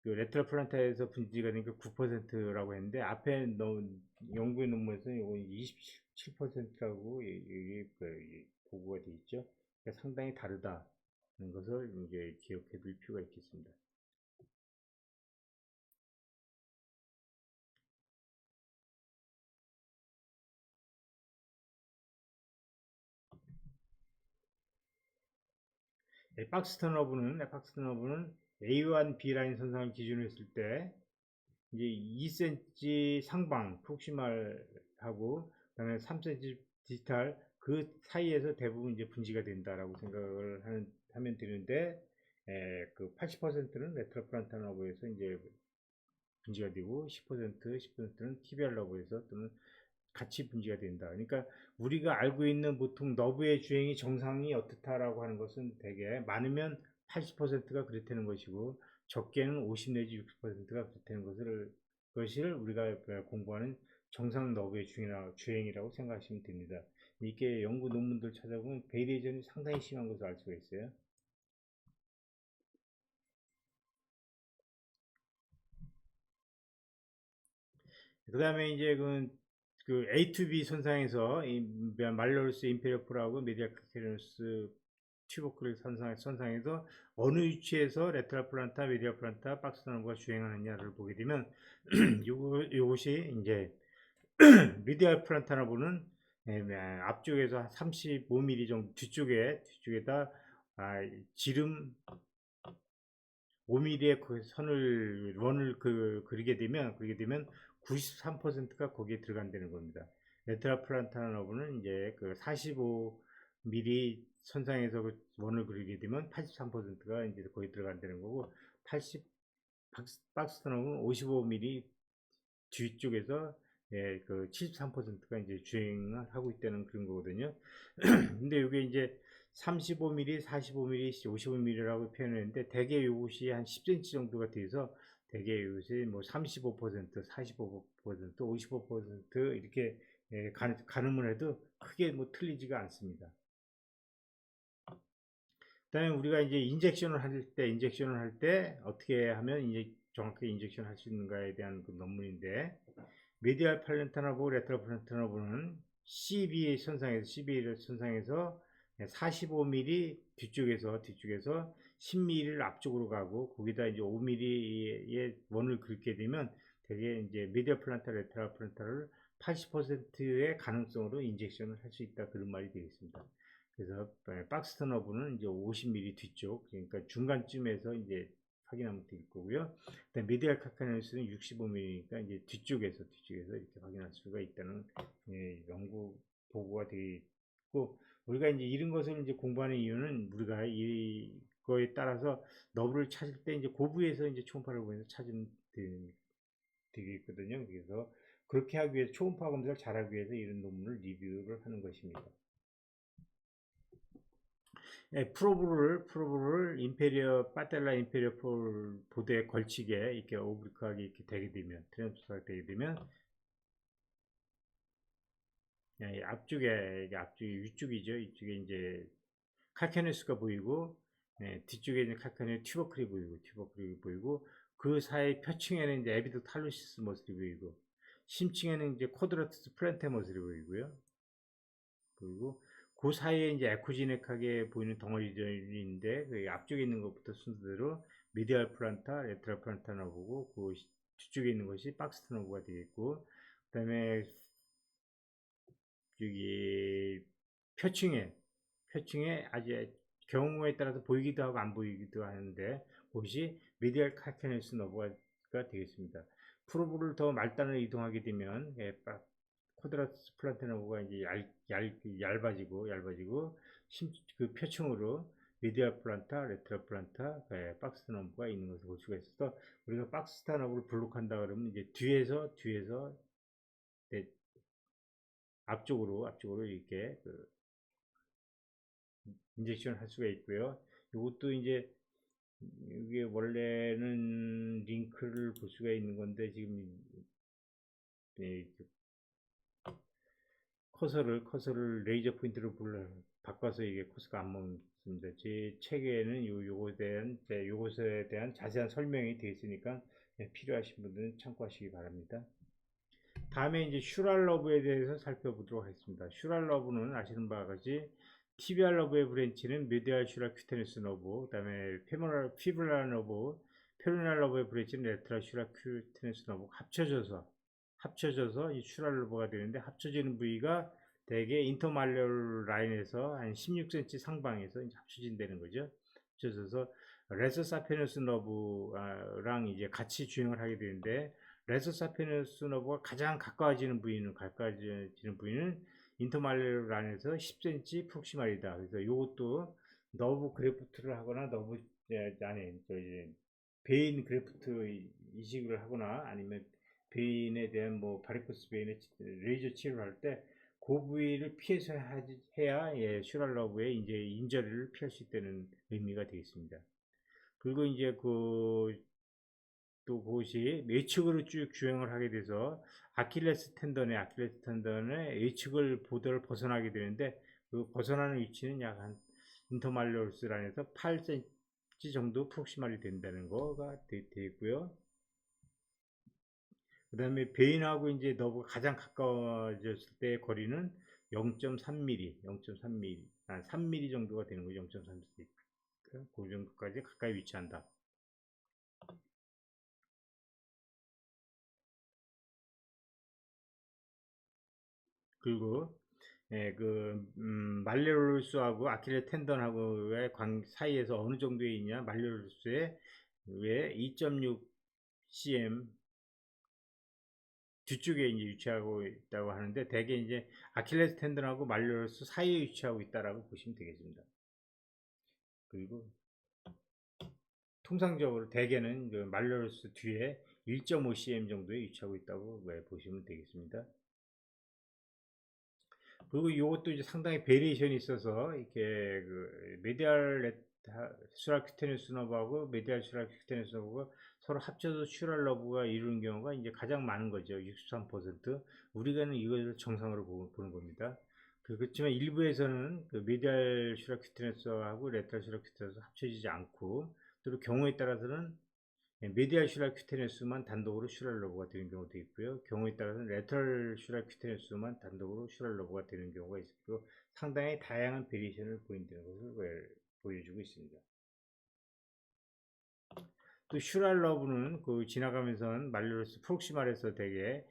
그 레트럴 플란타에서 분지가 되니까 9%라고 했는데 앞에 넣은 연구의 논문에서 이거 27%라고 보고가 되어 있죠. 그러니까 상당히 다르다는 것을 이제 기억해 둘 필요가 있겠습니다. 박스턴 러브는 A1B 라인 선상을 기준으로 했을 때 이제 2cm 상방 프록시말하고 그다음에 3cm 디지털 그 사이에서 대부분 이제 분지가 된다라고 생각을 하면 되는데, 그 80%는 레트럴 프란탈 러브에서 이제 분지가 되고 10%는 티비알 러브에서 또는 같이 분지가 된다. 그러니까 우리가 알고 있는 보통 너브의 주행이 정상이 어떻다라고 하는 것은 대개 많으면 80%가 그렇다는 것이고 적게는 50 내지 60%가 그렇다는 것을 우리가 공부하는 정상 너브의 주행이라고 생각하시면 됩니다. 이렇게 연구 논문들 찾아보면 베리에이션이 상당히 심한 것을 알 수가 있어요. 그 다음에 이제 그 A2B 선상에서 말로르스 임페리오프라고 메디아 카케르스 튜버클 선상에서 어느 위치에서 레트럴 플란타, 메디al 플란타, 박스 너브가 주행하느냐를 보게 되면 요것이 이제 메디al 플란타 너브는 앞쪽에서 한 35mm 정도 뒤쪽에다 지름 5mm의 그 원을 그리게 되면 93%가 거기에 들어간다는 겁니다. 레트라 플란타 너브는 이제 그 45mm 선상에서 그 원을 그리게 되면 83%가 이제 거기 들어간다는 거고, 80 박스 너브는 55mm 뒤쪽에서 그 73%가 이제 주행을 하고 있다는 그런 거거든요. 근데 이게 이제 35mm, 45mm, 55mm라고 표현했는데 대개 이것이 한 10cm 정도가 돼서 대개 이것이 뭐 35%, 45%, 55% 이렇게 가늠을 해도 크게 뭐 틀리지가 않습니다. 그다음에 우리가 이제 인젝션을 할 때 어떻게 하면 이제 정확하게 인젝션 할 수 있는가에 대한 그 논문인데, 메디알 팔렌타나보 레트럴 팔렌타나보는 CB 선상에서 45mm 뒤쪽에서 10mm를 앞쪽으로 가고 거기다 이제 5mm의 원을 긋게 되면 대개 이제 메디알 플란타 레트럴 플란타를 80%의 가능성으로 인젝션을 할 수 있다, 그런 말이 되겠습니다. 그래서 박스턴 너브는 이제 50mm 뒤쪽, 그러니까 중간쯤에서 이제 확인하면 될 거고요. 미디얼 카카네스는 65mm니까 이제 뒤쪽에서 이렇게 확인할 수가 있다는 연구 보고가 되게 우리가 이제 이런 것을 이제 공부하는 이유는 우리가 이거에 따라서 너브를 찾을 때 이제 고부에서 이제 초음파를 보면서 찾으면 되겠거든요. 그래서 그렇게 하기 위해서 초음파 검사를 잘하기 위해서 이런 논문을 리뷰를 하는 것입니다. 예, 프로브를 임페리어 파텔라 임페리어 보드에 걸치게 이렇게 오브리크하게 이렇게 되게 되면 트랜스퍼가 되게 되면 예, 앞쪽에 이게 앞쪽이 위쪽이죠. 이쪽에 이제 칼케네스가 보이고 뒤쪽에 있는 칼케네 튜버클이 보이고 그 사이 표층에는 이제 에비도 탈루시스 모습이 보이고 심층에는 이제 코드라투스 플란테 모습이 보이고요. 그리고 그 사이에 이제 에코지넥하게 보이는 덩어리들인데 그 앞쪽에 있는 것부터 순서대로 미디얼 플란타, 레트럴 플란타 너브고 그 뒤쪽에 있는 것이 박스트 너브가 되겠고 그다음에 여기 표층에 아주 경우에 따라서 보이기도 하고 안 보이기도 하는데 그것이 미디얼 칼케네스 너브가 되겠습니다. 프로브를 더 말단을 이동하게 되면 쿼드라투스 플란테 너브가 이제 얇아지고 그 표층으로 미디얼 플란타, 레트럴 플란타, 박스 너브가 있는 것을 볼 수가 있어서 우리가 박스 너브를 블록한다 그러면 이제 뒤에서 네, 앞쪽으로 이렇게 인젝션을 할 수가 있고요. 이것도 이제 이게 원래는 링크를 볼 수가 있는 건데 지금 커서를 레이저 포인트로 바꿔서 이게 커서가 안 먹습니다. 제 책에는 요것에 대한 자세한 설명이 되어 있으니까 필요하신 분들은 참고하시기 바랍니다. 다음에 이제 슈랄러브에 대해서 살펴보도록 하겠습니다. 슈랄러브는 아시는 바와 같이 티비알 러브의 브랜치는 미디알 슈라 큐테니스 너브, 그 다음에 피브랄 너브, 페루날 러브의 브랜치는 레트랄 슈라 큐테니스 너브 합쳐져서 이 슈랄 러브가 되는데 합쳐지는 부위가 대개 인터말레올 라인에서 한 16cm 상방에서 이제 합쳐진다는 거죠. 합쳐져서 레서사페누스 너브랑 이제 같이 주행을 하게 되는데 레서사페누스 너브가 가장 가까워지는 부위는 인터말레올 안에서 10cm 프록시말이다. 그래서 이것도 너브 그래프트를 하거나 너브 안에 베인 그래프트 이식을 하거나 아니면 베인에 대한 뭐 바리코스 베인의 레이저 치료를 할 때 그 부위를 피해서 해야 슈랄러브의 이제 인저리를 피할 수 있다는 의미가 되겠습니다. 그리고 이제 또 그것이 예측으로 쭉 주행을 하게 돼서 아킬레스 텐던의 예측을 보도를 벗어나게 되는데 그 벗어나는 위치는 약 한 인터말레올스 안에서 8cm 정도 프록시말이 된다는 거가 되고요. 그 다음에 베인하고 이제 너브가 가장 가까워졌을 때의 거리는 0.3mm, 3mm 정도가 되는 거죠. 0.3mm. 그 정도까지 가까이 위치한다. 그리고 말레로스하고 아킬레 텐던하고의 사이에서 어느 정도에 있냐? 말레로스의 왜 2.6 cm 뒤쪽에 이제 위치하고 있다고 하는데 대개 이제 아킬레스 텐던하고 말레로스 사이에 위치하고 있다라고 보시면 되겠습니다. 그리고 통상적으로 대개는 그 말레로스 뒤에 1.5 cm 정도에 위치하고 있다고 보시면 되겠습니다. 그리고 이것도 이제 상당히 베리에이션이 있어서 이렇게 메디알 슈라큐테니스 너브하고 메디알 슈라큐테니스 너브가 서로 합쳐서 슈랄 너브가 이루는 경우가 이제 가장 많은 거죠. 63%. 우리가는 이것을 정상으로 보는 겁니다. 그렇지만 일부에서는 메디알 슈라큐테니스하고 레트랄 슈라큐테니스 합쳐지지 않고 또 경우에 따라서는 메디알 슈랄 큐테니스만 단독으로 슈랄 러브가 되는 경우도 있고요. 경우에 따라서는 레터럴 슈랄 큐테니스만 단독으로 슈랄 러브가 되는 경우가 있고 상당히 다양한 베리에이션을 보인다는 것을 보여주고 있습니다. 또 슈랄 러브는 지나가면서 말레로스 프록시말에서 되게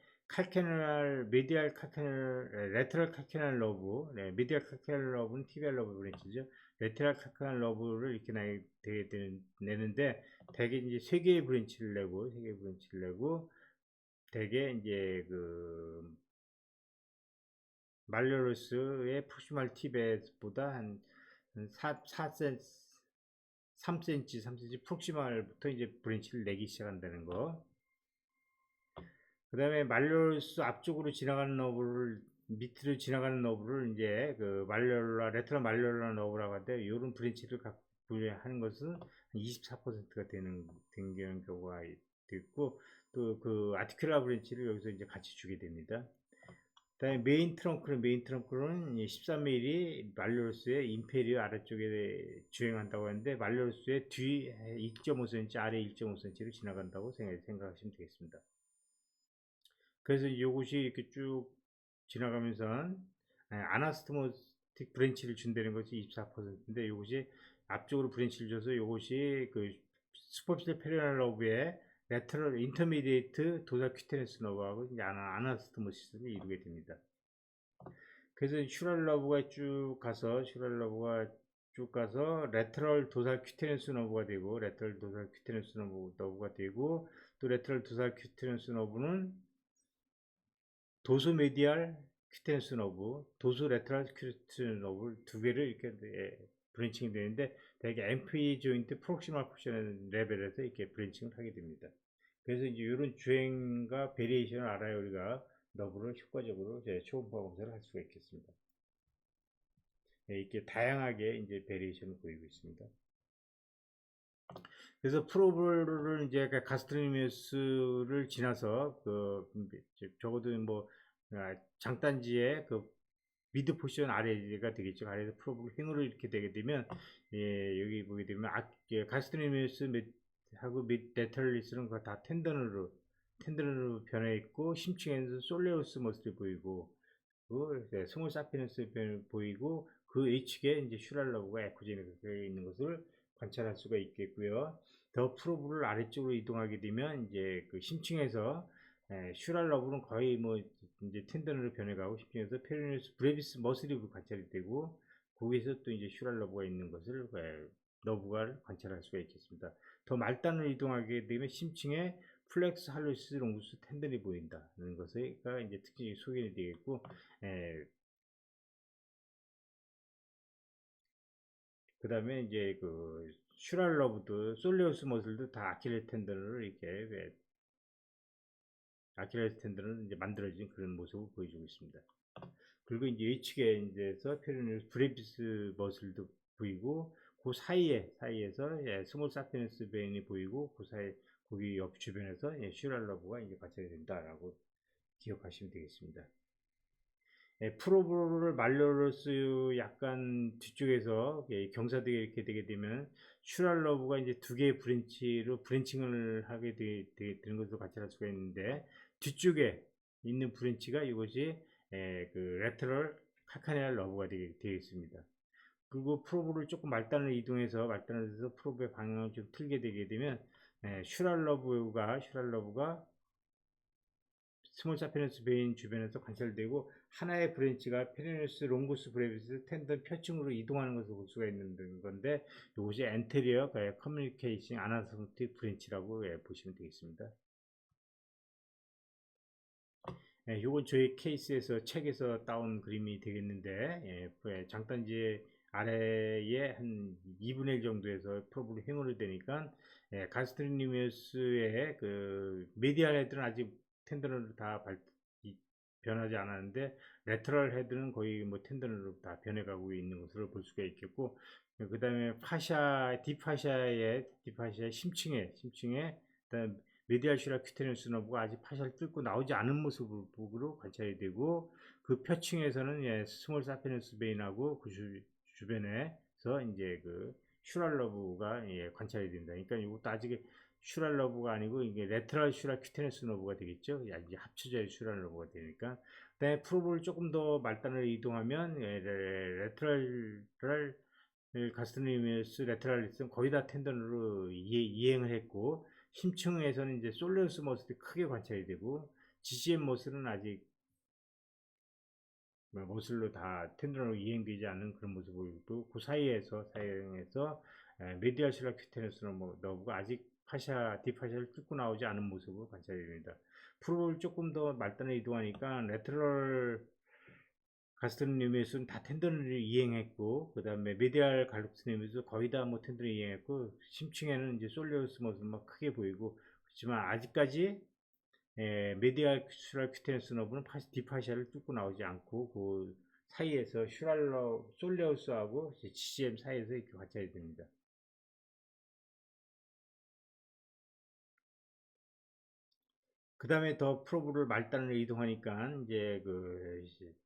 메디알 칼케널, 레터럴 칼케널 러브, 메디알 칼케널 러브는 티비알 러브 브랜치죠. 레터럴 칼케널 러브를 이렇게 내는데 대개 이제 세 개의 브랜치를 내고 대개 이제 말레로스의 프록시말 팁보다 한 4cm, 3cm 프록시말부터 이제 브랜치를 내기 시작한다는 거. 그 다음에 말레로스 앞쪽으로 지나가는 너브를 밑으로 지나가는 너브를 이제 그 레터럴 말레올라 너브라고 하는데, 이런 브랜치를 하는 것은 24%가 되는 경우가 있고, 또 그 아티큘라 브랜치를 여기서 이제 같이 주게 됩니다. 그다음에 메인 트렁크는 13mm 말레로스의 임페리어 아래쪽에 주행한다고 하는데, 말레로스의 뒤 2.5cm 아래 1.5cm를 지나간다고 생각하시면 되겠습니다. 그래서 이것이 이렇게 쭉 지나가면서 아나스토모틱 브랜치를 준다는 것이 24%인데, 이것이 앞쪽으로 브랜치를 줘서 이것이 그 슈퍼피셜 페리널 러브의 레터럴 인터미디에이트 도살 큐테너스 너브하고 이제 아나스토모시스를 이루게 됩니다. 그래서 슈랄러브가 쭉 가서 레터럴 도살 큐테너스 너브가 되고, 또 레터럴 도살 큐테너스 너브는 도수 메디알 큐테너스 너브, 도수 레터럴 큐테너스 너브 두 개를 이렇게 브랜칭이 되는데, 대개 MP 조인트 프록시멀 포션 레벨에서 이렇게 브랜칭을 하게 됩니다. 그래서 이제 이런 주행과 베리에이션을 알아야 우리가 너브를 효과적으로 초음파 검사를 할 수가 있겠습니다. 이렇게 다양하게 이제 베리에이션을 보이고 있습니다. 그래서 프로브를 이제 가스트로니미우스를 지나서 적어도 뭐 장단지의 그 미드 포지션 아래가 되겠죠. 아래에서 프로브를 횡으로 이렇게 되게 되면, 여기 보게 되면 가스트로니미우스 하고 레터럴리스는 다 텐던으로 변해 있고, 심층에서 솔레우스 머슬이 보이고, 스몰 사피너스 보이고, 그 H축에 이제 슈랄러브가 에코젠이 있는 것을 관찰할 수가 있겠고요. 더 프로브를 아래쪽으로 이동하게 되면 이제 그 심층에서 슈랄러브는 거의 뭐 이제 텐던으로 변해가고, 심층에서 페리뉴스 브레비스 머슬이 관찰이 되고, 거기서 또 이제 슈랄러브가 있는 것을 너브가 관찰할 수가 있겠습니다. 더 말단으로 이동하게 되면 심층에 플렉스 할로시스 롱구스 텐던이 보인다는 것가 이제 특징이 소개가 되겠고, 그 다음에 이제 그 슈랄러브도 솔레우스 머슬도 다 아킬레스 텐던을 이렇게 아킬레스 텐던을 이제 만들어진 그런 모습을 보여주고 있습니다. 그리고 이제 H축에 이제서 페리뉴스 브레비스 머슬도 보이고, 그 사이에서 스몰 사피너스 베인이 보이고, 그 사이 거기 옆 주변에서 슈랄러브가 이제 관찰이 된다라고 기억하시면 되겠습니다. 프로브를 말레로스 약간 뒤쪽에서 경사되게 이렇게 되게 되면, 슈랄러브가 이제 두 개의 브랜칭을 하게 되는 것으로 관찰할 수가 있는데, 뒤쪽에 있는 브랜치가 이것이 그 레터럴 카카네알 러브가 되겠습니다. 그리고 프로브를 조금 말단을 이동해서 프로브의 방향을 좀 틀게 되게 되면, 슈랄러브가 스몰 사피너스 베인 주변에서 관찰되고, 하나의 브랜치가 페리뉴스 롱구스 브레비스 텐던 표층으로 이동하는 것을 볼 수가 있는 건데, 이것이 엔테리어 커뮤니케이션 아나토미틱 브랜치라고 보시면 되겠습니다. 이건 저희 케이스에서 책에서 따온 그림이 되겠는데, 장단지 아래에 한 2분의 1 정도에서 프로브를 횡으로 되니까, 가스트리니미우스의 그 메디알 헤드는 아직 텐던으로 다 변하지 않았는데, 레터럴 헤드는 거의 뭐 텐던으로 다 변해가고 있는 것으로 볼 수가 있겠고, 그 다음에 딥파샤의 심층에 그다음 메디알 슈라 큐테너스 너브가 아직 파샤를 뚫고 나오지 않은 모습으로 관찰이 되고, 그 표층에서는 스몰 사피너스 베인하고 그 주변에서 이제 그 슈랄러브가 관찰이 된다. 그러니까 이것도 아직 슈랄러브가 아니고 이게 레터럴 슈라 큐테너스 너브가 되겠죠. 이제 합쳐져야 슈랄러브가 되니까. 그다음에 프로브를 조금 더 말단을 이동하면 레터럴 가스트로니미우스 레터럴리스는 거의 다 텐던으로 이행을 했고, 심층에서는 이제 솔레우스 머슬이 크게 관찰이 되고, GCM 머슬은 아직 머슬로 다 텐던으로 이행되지 않는 그런 모습을 보이고, 그 사이에서 메디알 슈라 큐테너스 너브가 아직 딥파샤를 뚫고 나오지 않은 모습을 관찰이 됩니다. 프로브를 조금 더 말단에 이동하니까 레터럴 가스트로니미스는 다 텐더널을 이행했고, 그 다음에 메디알 갈룩스니미스 거의 다 뭐 텐더널을 이행했고, 심층에는 이제 솔레우스 모습 막 크게 보이고, 그렇지만 아직까지 메디알 슈랄 큐테너스 너브는 디파시아를 뚫고 나오지 않고, 그 사이에서 슈랄러 솔레우스하고 CCM 사이에서 이렇게 관찰이 됩니다. 그 다음에 더 프로브를 말단으로 이동하니까 이제 그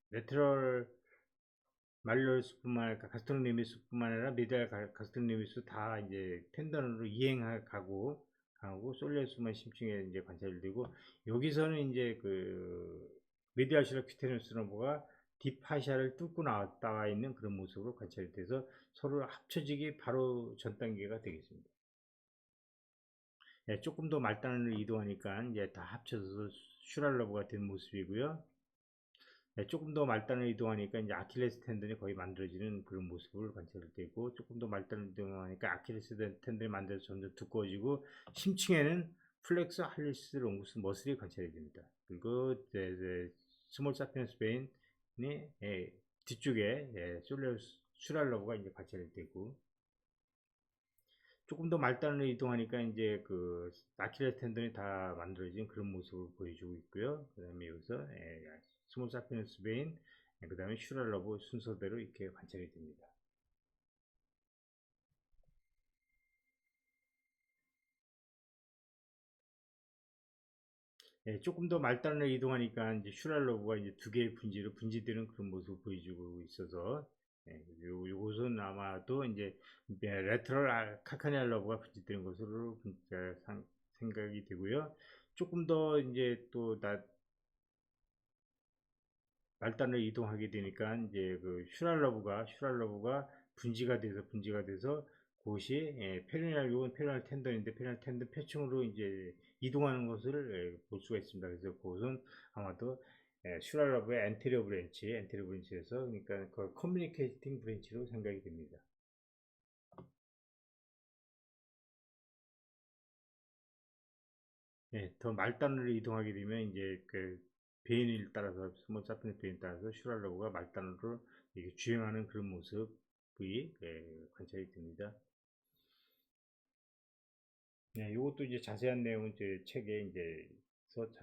레트럴 말로스뿐만 아니라 가스트로니미스뿐만 아니라 미달 가스트로니미스 다 이제 텐던으로 이행하고 가고 솔레스만 심층에 이제 관찰이 되고, 여기서는 이제 그 메디아시라 큐테누스 너브가 딥파시아를 뚫고 나와 있는 그런 모습으로 관찰이 돼서 서로 합쳐지기 바로 전 단계가 되겠습니다. 예, 조금 더 말단으로 이동하니까 이제 다 합쳐서 슈랄러브가 된 모습이고요. 네, 조금 더 말단을 이동하니까 이제 아킬레스 텐던이 거의 만들어지는 그런 모습을 관찰되고, 조금 더 말단을 이동하니까 아킬레스 텐던이 만들어서 점점 두꺼워지고, 심층에는 플렉스 할리스 롱구스 머슬이 관찰이 됩니다. 그리고 스몰 사피엔스 베인이 뒤쪽에 솔레우스 슈랄러브가 이제 관찰이 되고, 조금 더 말단으로 이동하니까 이제 그 아킬레스 텐던이 다 만들어진 그런 모습을 보여주고 있고요. 그 다음에 여기서 스몰 사피엔스 베인, 그 다음에 슈랄러브 순서대로 이렇게 관찰이 됩니다. 조금 더 말단으로 이동하니까 이제 슈랄러브가 이제 두 개의 분지로 분지되는 그런 모습을 보여주고 있어서, 요것은 아마도 이제 레터럴 카카니알 러브가 분지되는 것으로 생각이 되고요. 조금 더 이제 또 말단을 이동하게 되니까 이제 그 슈랄러브가 분지가 돼서 그것이 요건 페리날 텐던인데 페리날 텐던 표층으로 이제 이동하는 것을 볼 수가 있습니다. 그래서 그것은 아마도 슈랄러브의 엔테리어 브랜치에서, 그러니까 그 커뮤니케이팅 브랜치로 생각이 됩니다. 더 말단으로 이동하게 되면 이제 그 베인을 따라서 스몰 사피엔스 베인 따라서 슈랄러브가 말단으로 이렇게 주행하는 그런 모습이 관찰이 됩니다. 네, 이것도 이제 자세한 내용은 제 책에 이제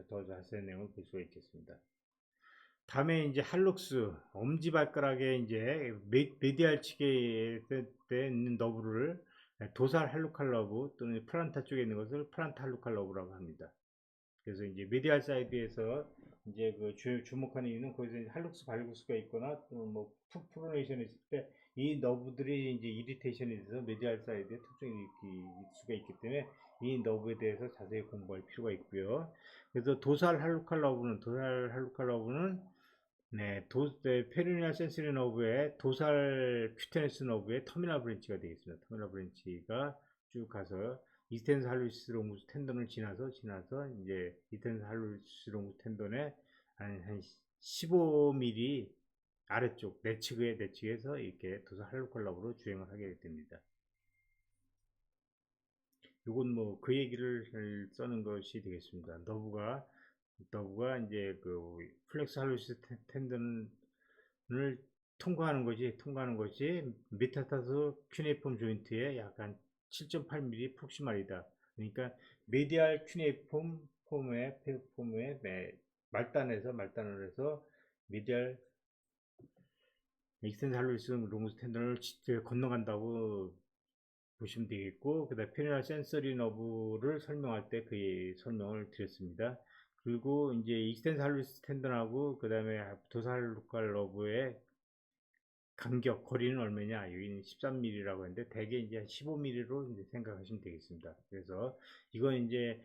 더 자세한 내용을 볼 수가 있겠습니다. 다음에 이제 할룩스 엄지발가락에 이제 메디알 측에 있는 너브를 도살 할루칼 러브 또는 플란타 쪽에 있는 것을 플란타 할루칼 러브라고 합니다. 그래서 이제 미디알 사이드에서 이제 그 주목하는 이유는 거기서 이제 할룩스 발국수가 있거나 또 뭐 프로네이션이 있을 때 이 너브들이 이제 이리테이션이 있어서 미디알 사이드에 특징이 있을 수가 있기 때문에 이 너브에 대해서 자세히 공부할 필요가 있고요. 그래서 도살 할루칼 러브는 페리니얼 센서리 너브의 도살 큐테네스 너브의 터미널 브랜치가 되겠습니다. 터미널 브랜치가 쭉 가서 이스텐스 할루시스 롱구스 텐던을 지나서 이제 이스텐스 할루시스 롱구스 텐던의 한 15mm 아래쪽 내측에서 이렇게 도살 할루칼럽으로 주행을 하게 됩니다. 요건 뭐 그 얘기를 써는 것이 되겠습니다. 너브가 이제 그 플렉스 할루시스 텐던을 통과하는 것이 메타타스 큐네이폼 조인트의 약간 7.8mm 프록시말이다. 그러니까 메디알 큐네이폼 폼의 말단을 해서 메디알 익스텐스 할로이스 롱스 텐더를 건너간다고 보시면 되겠고, 그 다음에 페리날 센서리 너브를 설명할 때 그 설명을 드렸습니다. 그리고 이제 익스텐스 할로이스 텐던하고 그 다음에 도살루칼 너브의 거리는 얼마냐? 여기는 13mm라고 했는데 대개 이제 15mm로 이제 생각하시면 되겠습니다. 그래서 이건 이제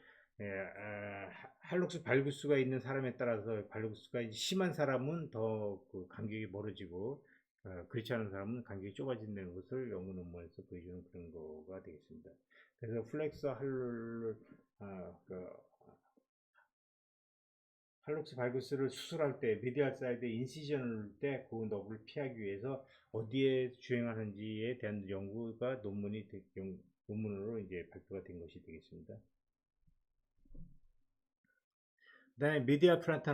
할록스 발구수가 있는 사람에 따라서 발구수가 심한 사람은 더 그 간격이 멀어지고 그렇지 않은 사람은 간격이 좁아진다는 것을 연구 논문에서 보여주는 그런 거가 되겠습니다. 그래서 플렉스 할록스 발구스를 수술할 때 미디알 사이드 인시전을 할 때 그 너브를 피하기 위해서 어디에 주행하는지에 대한 연구가 논문으로 이제 발표가 된 것이 되겠습니다. 그 다음에 미디알 플란타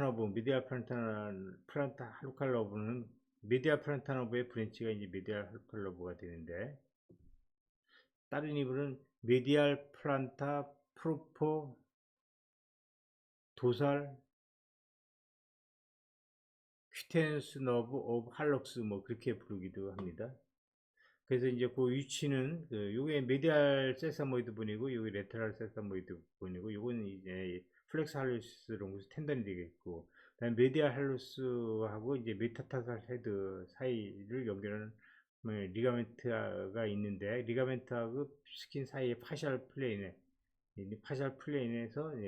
할루칼 러브는 메디알 플란타 너브의 브랜치가 이제 메디알 할팔 너브가 되는데, 다른 이름은 메디알 플란타 프로포 도살 퀴테누스 너브 오브 할록스 뭐 그렇게 부르기도 합니다. 그래서 이제 그 위치는 요게 메디알 세사모이드 분이고 요게 레터럴 세사모이드 분이고 요거는 이제 플렉스 할루스 롱구스 텐던이 되겠고, 그다음에 메디알 할루스하고 이제 메타타살 헤드 사이를 연결하는 리가멘트가 있는데, 리가멘트하고 스킨 사이의 파샬 플레인에서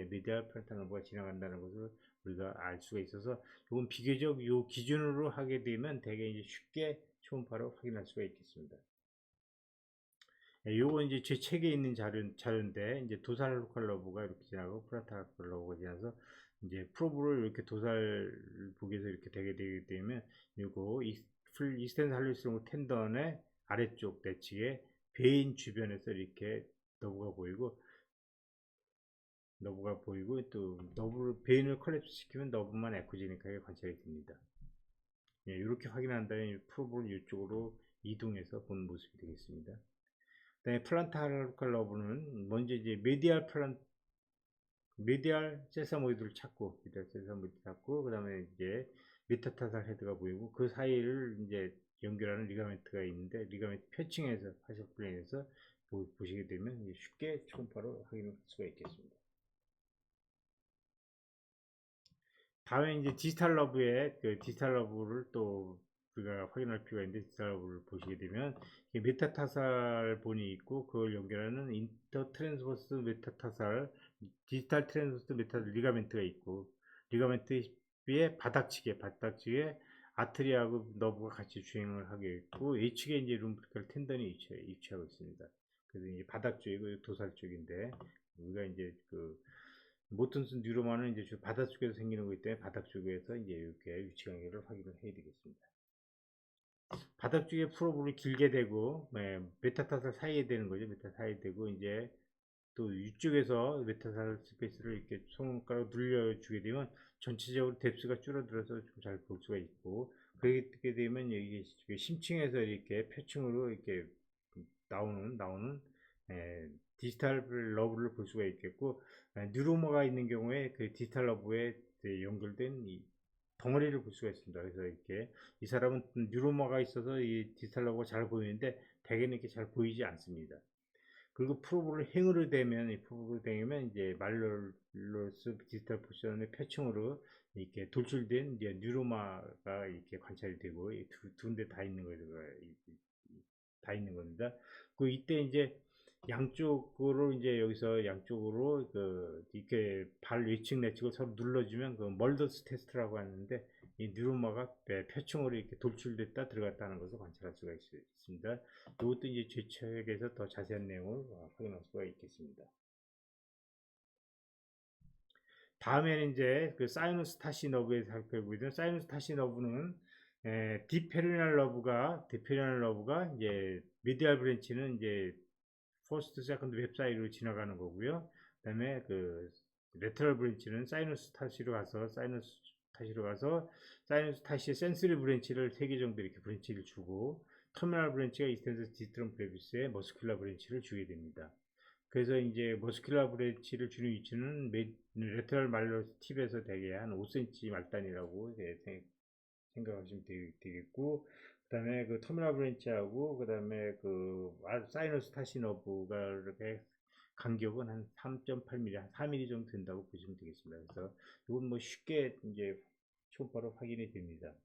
메디알 플란타너브가 지나간다는 것을 우리가 알 수가 있어서, 이건 비교적 요 기준으로 하게 되면 되게 이제 쉽게 초음파로 확인할 수가 있겠습니다. 요거 이제 제 책에 있는 자료인데, 이제 도살 로컬 러브가 이렇게 지나고 프란타 로컬 러브가 지나서 이제 프로브를 이렇게 도살 부기에서 이렇게 되게 되면, 요거 이스텐 할리스롱 텐던의 아래쪽 내측에 베인 주변에서 이렇게 너브가 보이고 또 너브를 베인을 컬랩스 시키면 너브만 에코제닉하게 관찰이 됩니다. 예, 이렇게 확인한 다음에 프로브를 이쪽으로 이동해서 본 모습이 되겠습니다. 그다음에 플란타 로컬 러브는 먼저 이제 메디알 세사모이드를 찾고, 그 다음에 이제 메타타살 헤드가 보이고, 그 사이를 이제 연결하는 리가멘트가 있는데, 리가멘트 표층에서 파셜 플레인에서 보시게 되면 쉽게 초음파로 확인할 수가 있겠습니다. 다음에 이제 디지털 러브의 디지털 러브를 또 우리가 확인할 필요가 있는데, 디지털 러브를 보시게 되면 메타타살 본이 있고, 그걸 연결하는 인터 트랜스버스 메타타살 디지털 트랜스버스 메타 리가멘트가 있고, 리가멘트의 바닥측에 아트리하고 너브가 같이 주행을 하게 있고, H축에 이제 룸브리컬 텐던이 위치하고 있습니다. 그래서 이제 바닥 쪽이고 도살 쪽인데, 우리가 이제 모튼슨 뉴로마는 이제 바닥 쪽에서 생기는 거기 때문에 바닥 쪽에서 이제 이렇게 위치 관계를 확인을 해야 되겠습니다. 바닥 쪽에 프로브를 길게 대고 메타타살 사이에 되는 거죠. 메타 사이에 되고, 이제 또 위쪽에서 메타타살 스페이스를 이렇게 손가락 눌려주게 되면 전체적으로 뎁스가 줄어들어서 좀 잘 볼 수가 있고, 그렇게 되면 여기 심층에서 이렇게 표층으로 이렇게 나오는 디지털 러브를 볼 수가 있겠고, 뉴로마가 있는 경우에 그 디지털 러브에 연결된 이 덩어리를 볼 수가 있습니다. 그래서 이렇게 이 사람은 뉴로마가 있어서 이 디지털 러브가 잘 보이는데 대개는 이렇게 잘 보이지 않습니다. 그리고 프로브를 행으로 되면, 이 프로브를 되면 이제 말로스 디지털 포션의 표층으로 이렇게 돌출된 이제 뉴로마가 이렇게 관찰이 되고, 두 군데 다 있는 거예요. 다 있는 겁니다. 이때 이제 양쪽으로 이제 여기서 양쪽으로 이렇게 발 위측 내측을 서로 눌러주면 멀더스 테스트라고 하는데, 이 뉴로마가 표층으로 이렇게 돌출됐다 들어갔다 하는 것을 관찰할 수가 있습니다. 이것도 이제 제 책에서 더 자세한 내용을 확인할 수가 있겠습니다. 다음에는 이제 사이누스 타시 너브에 살펴보면, 사이누스 타시 너브는 디페리널 러브가 이제 미디얼 브랜치는 이제 퍼스트 세컨드 웹 사이로 지나가는 거고요. 그다음에 레터럴 브랜치는 사이누스 타시로 가서 사이누스 타시의 센서리 브랜치를 3개 정도 이렇게 브랜치를 주고, 터미널 브랜치가 이스텐스 디스트럼 브레비스의 머스큘라 브랜치를 주게 됩니다. 그래서 이제 머스큘라 브랜치를 주는 위치는 레터럴 말로스 팁에서 대개 한 5cm 말단이라고 생각하시면 되겠고, 그 다음에 터미널 브랜치하고, 그 다음에 사이너스 타시너브가 이렇게 간격은 한 3.8mm, 한 4mm 정도 된다고 보시면 되겠습니다. 그래서 이건 뭐 쉽게 이제 초음파로 확인이 됩니다.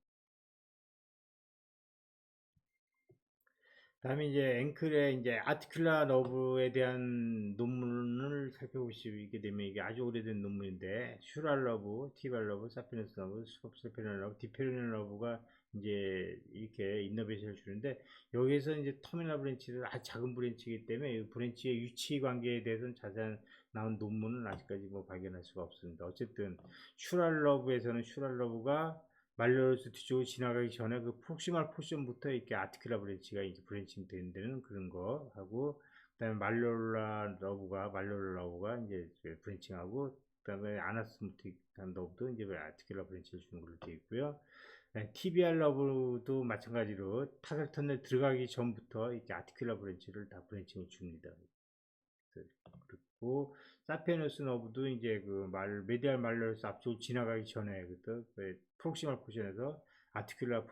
다음에 이제 앵클의 이제 아티큘라 너브에 대한 논문을 살펴보시게 되면, 이게 아주 오래된 논문인데, 슈랄 러브, 티발 러브, 사피너스 러브, 스코프스페널 러브, 디페리널 러브가 이제 이렇게 이너베이션을 주는데, 여기에서 이제 터미널 브랜치는 아주 작은 브랜치이기 때문에 이 브랜치의 위치 관계에 대해서는 자세한 나온 논문은 아직까지 뭐 발견할 수가 없습니다. 어쨌든 슈랄 러브가 말로스 뒤쪽으로 지나가기 전에 프록시말 포션부터 이렇게 아티큘라 브랜치가 이제 브랜칭 되는 그런 거 하고, 그다음에 말로라 러브가 이제 브랜칭하고, 그다음에 아나스모틱 러브도 이제 아티큘라 브랜치를 주는 걸로 되어 있고요. TBR 러브도 마찬가지로 타격 터널 들어가기 전부터 이제 아티큘라 브랜치를 다 브랜칭을 줍니다. 그리고 사피에누스 너브도 이제 그 메디알 말러스 앞쪽을 지나가기 전에 그 프록시말 포션에서 아티큘라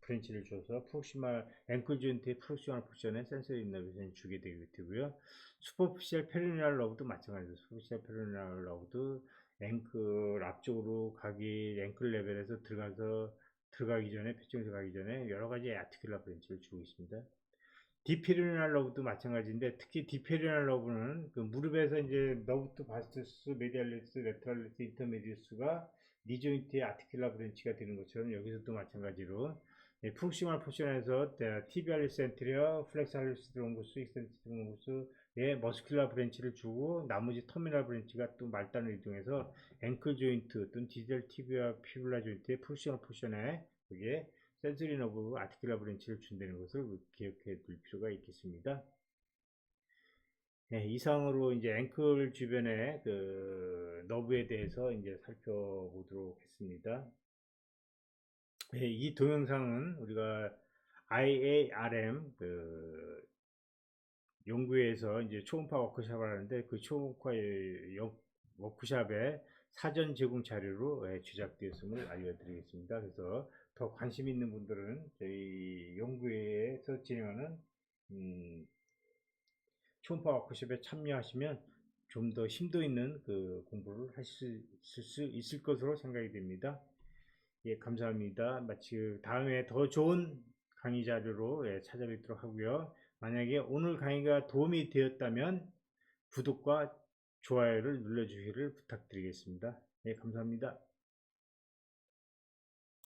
브랜치를 줘서 프록시말 앵클 조인트의 프록시말 포션에 센서리 이너베이션을 주게 되고요. 슈퍼피셜 페리니얼 러브도 마찬가지로 슈퍼피셜 페리니얼 러브도 앵클 앞쪽으로 가기 앵클 레벨에서 들어가기 전에 패칭에서 가기 전에 여러 가지 아티큘라 브랜치를 주고 있습니다. 디페리널 러브도 마찬가지인데 특히 디페리널 러브는 그 무릎에서 이제 너브투 바스투스, 메디알리스, 레트럴리스, 인터메디우스가 니 조인트의 아티큘라 브랜치가 되는 것처럼 여기서도 마찬가지로 프록시멀 포션에서 티비알리스 엔테리어, 플렉사리스 드롱구스, 익스텐스 드롱구스의 머스큘라 브랜치를 주고 나머지 터미널 브랜치가 또 말단을 이동해서 앵클 조인트 또는 디젤 티비아 피블라 조인트의 프록시멀 포션에 그게 센서리 너브 아티큘라 브랜치를 준다는 것을 기억해 둘 필요가 있겠습니다. 네, 이상으로 이제 앵클 주변의 그 너브에 대해서 이제 살펴보도록 했습니다. 네, 이 동영상은 우리가 IARM 그 연구회에서 이제 초음파 워크샵을 하는데 그 초음파 워크샵에 사전 제공 자료로 제작되었음을 알려드리겠습니다. 그래서 더 관심 있는 분들은 저희 연구회에서 진행하는 초음파 워크숍에 참여하시면 좀 더 심도 있는 그 공부를 하실 수 있을 것으로 생각이 됩니다. 예, 감사합니다. 마치 다음에 더 좋은 강의 자료로 찾아뵙도록 하고요. 만약에 오늘 강의가 도움이 되었다면 구독과 좋아요를 눌러주시기를 부탁드리겠습니다. 예, 감사합니다.